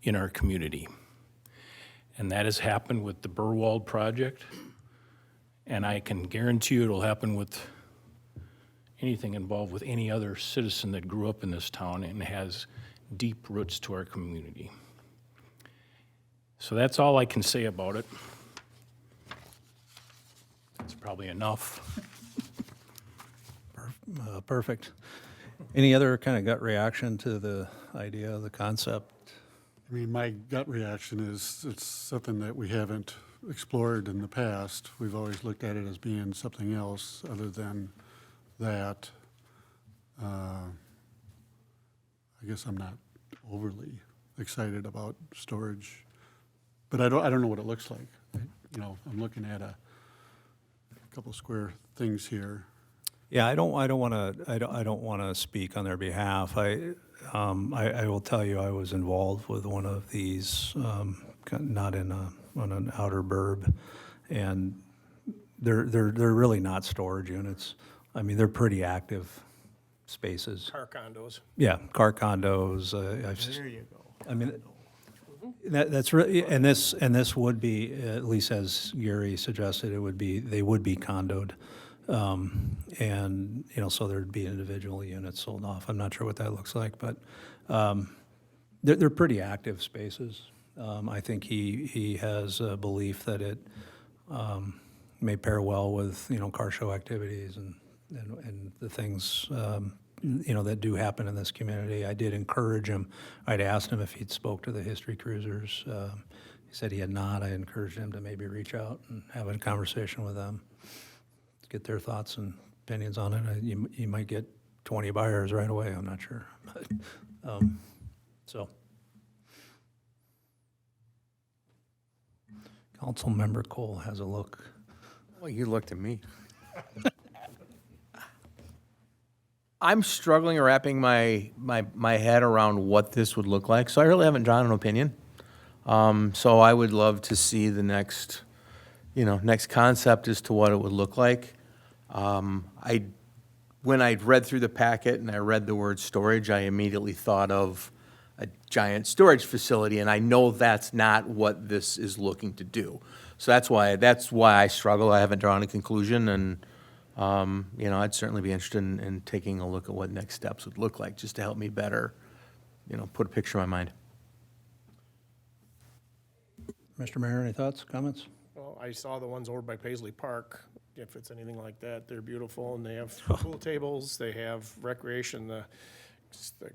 in our community. And that has happened with the Burwald project, and I can guarantee you it'll happen with anything involved with any other citizen that grew up in this town and has deep roots to our community. So that's all I can say about it. That's probably enough. Perfect. Any other kind of gut reaction to the idea, the concept? I mean, my gut reaction is it's something that we haven't explored in the past. We've always looked at it as being something else other than that. I guess I'm not overly excited about storage, but I don't know what it looks like. You know, I'm looking at a couple square things here. Yeah, I don't want to speak on their behalf. I will tell you, I was involved with one of these, not on an outer burb, and they're really not storage units. I mean, they're pretty active spaces. Car condos. Yeah, car condos. There you go. I mean, that's really, and this would be, at least as Gary suggested, they would be condoed. And, you know, so there'd be individual units sold off. I'm not sure what that looks like, but they're pretty active spaces. I think he has a belief that it may pair well with, you know, car show activities and the things, you know, that do happen in this community. I did encourage him. I'd asked him if he'd spoke to the history cruisers. He said he had not. I encouraged him to maybe reach out and have a conversation with them, get their thoughts and opinions on it. You might get 20 buyers right away, I'm not sure. But, so. Councilmember Cole has a look. Well, you looked at me. I'm struggling wrapping my head around what this would look like, so I really haven't drawn an opinion. So I would love to see the next concept as to what it would look like. When I read through the packet and I read the word storage, I immediately thought of a giant storage facility, and I know that's not what this is looking to do. So that's why I struggle. I haven't drawn a conclusion, and I'd certainly be interested in taking a look at what next steps would look like, just to help me better, put a picture in my mind. Mr. Mayor, any thoughts, comments? Well, I saw the ones over by Paisley Park. If it's anything like that, they're beautiful, and they have pool tables, they have recreation. The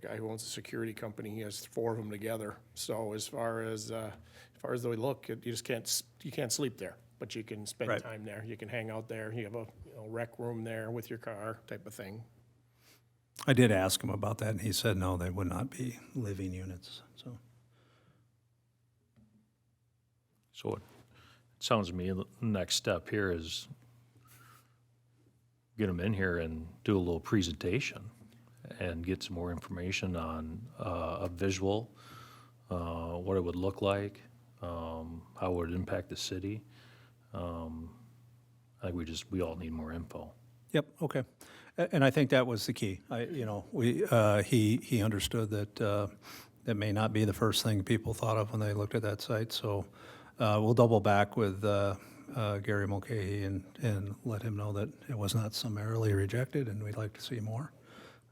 guy who owns a security company, he has 4 of them together. So as far as the way look, you can't sleep there, but you can spend Right. time there. You can hang out there. You have a rec room there with your car type of thing. I did ask him about that, and he said no, they would not be living units, so. So it sounds to me the next step here is get them in here and do a little presentation and get some more information on a visual, what it would look like, how it would impact the city. I think we all need more info. Yep, okay. And I think that was the key. He understood that that may not be the first thing people thought of when they looked at that site. So we'll double back with Gary Mulcahy and let him know that it was not summarily rejected and we'd like to see more.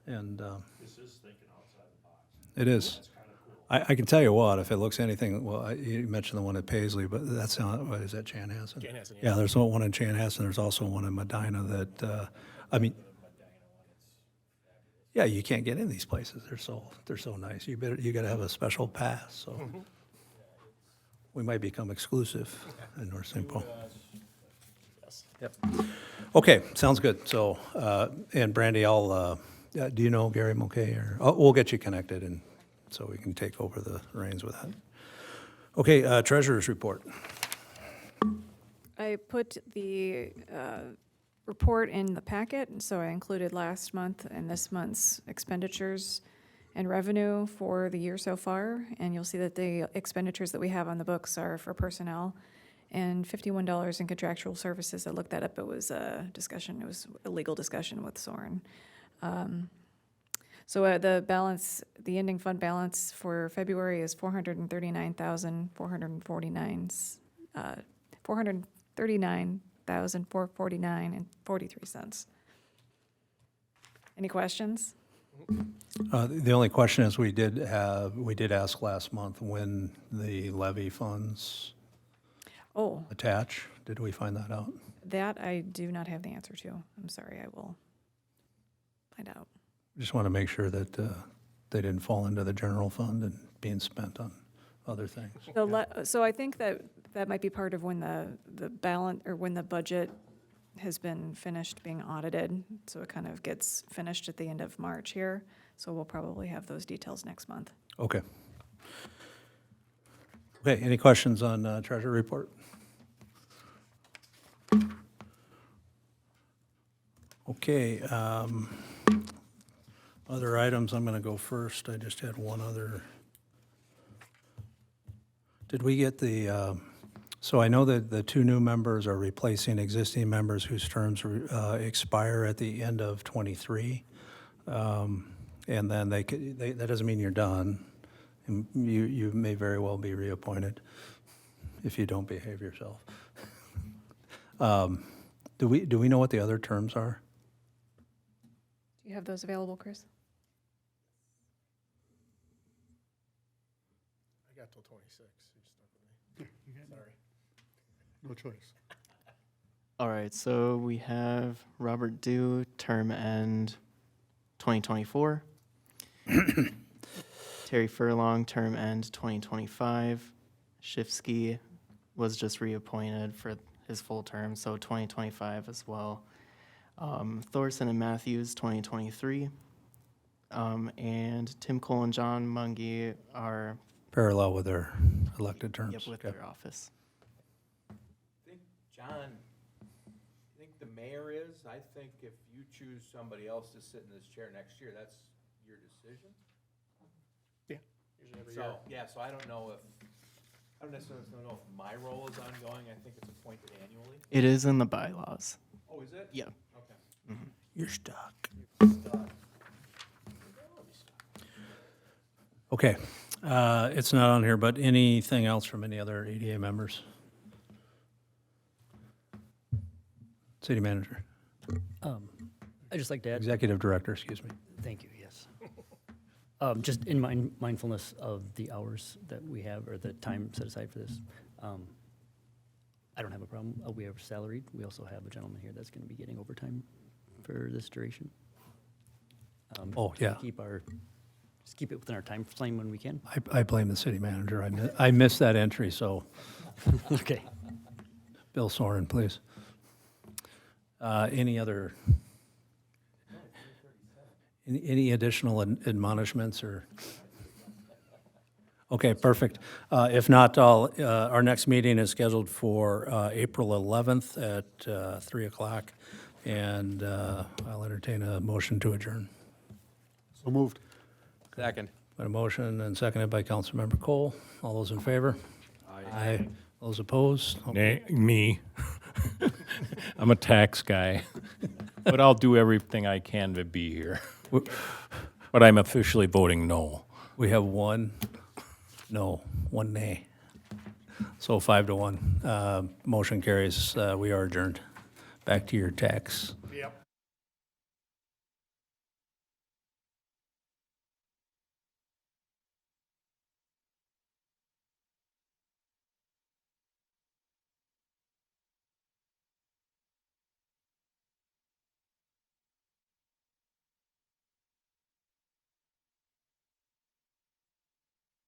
And This is thinking outside the box. it is. That's kind of cool. I can tell you what, if it looks anything, well, you mentioned the one at Paisley, but that's not, what is that, Chanhassen? Chanhassen, Yeah, there's one in Chanhassen, there's also one in Medina that, yeah, you can't get in these places, they're so nice, you gotta have a special pass, so. We might become exclusive in North St. Paul. Yes. Yep. Okay, sounds good. So, and Brandy, do you know Gary Mulcahy or, we'll get you connected and so we can take over the reins with that. Okay, treasurer's report. I put the report in the packet, and so I included last month and this month's expenditures and revenue for the year so far. And you'll see that the expenditures that we have on the books are for personnel and $51 in contractual services. I looked that up. It was a discussion, it was a legal discussion with Soren. So the balance, the ending fund balance for February is $439,449, $439,449.43. Any questions? The only question is, we did ask last month when the levy funds Oh, attach. Did we find that out? that I do not have the answer to. I'm sorry, I will find out. Just want to make sure that they didn't fall into the general fund and being spent on other things. So I think that might be part of when the balance, or when the budget has been finished being audited. So it kind of gets finished at the end of March here. So we'll probably have those details next month. Okay. Okay, any questions on treasury report? Okay, other items, I'm going to go first. I just had one other. Did we get so I know that the two new members are replacing existing members whose terms expire at the end of '23. And then that doesn't mean you're done. And you may very well be reappointed if you don't behave yourself. Do we know what the other terms are? Do you have those available, Chris? I got till 26. You stuck with me. Sorry. No choice. All right, so we have Robert Dew, term end 2024. Terry Furlong, term end 2025. Shifsky was just reappointed for his full term, so 2025 as well. Thorson and Matthews, 2023. And Tim Cole and John Mungy are Parallel with their elected terms? with Okay. their office. I think, John, I think the mayor is. I think if you choose somebody else to sit in this chair next year, that's your decision. Yeah, usually every year. So, yeah, so I don't necessarily know if my role is ongoing. I think it's appointed annually. It is in the bylaws. Oh, is it? Yeah. Okay. You're stuck. Okay, it's not on here, but anything else from any other EDA members? City manager, I'd just like to add, executive director, excuse me. thank you, yes. Just in mindfulness of the hours that we have, or the time set aside for this, I don't have a problem. We are salaried. We also have a gentleman here that's going to be getting overtime for this duration. Oh, yeah. Just keep it within our time frame when we can. I blame the city manager. I missed that entry, so Okay. Bill Soren, please. Any other, any additional admonishments or? Okay, perfect. If not, our next meeting is scheduled for April 11th at 3 o'clock, and I'll entertain a motion to adjourn. So moved. Second. Got a motion and seconded by Councilmember Cole. All those in favor? Aye. Those opposed? Me. I'm a tax guy, but I'll do everything I can to be here. But I'm officially voting no. We have one nay. So 5-1. Motion carries. We are adjourned. Back to your tax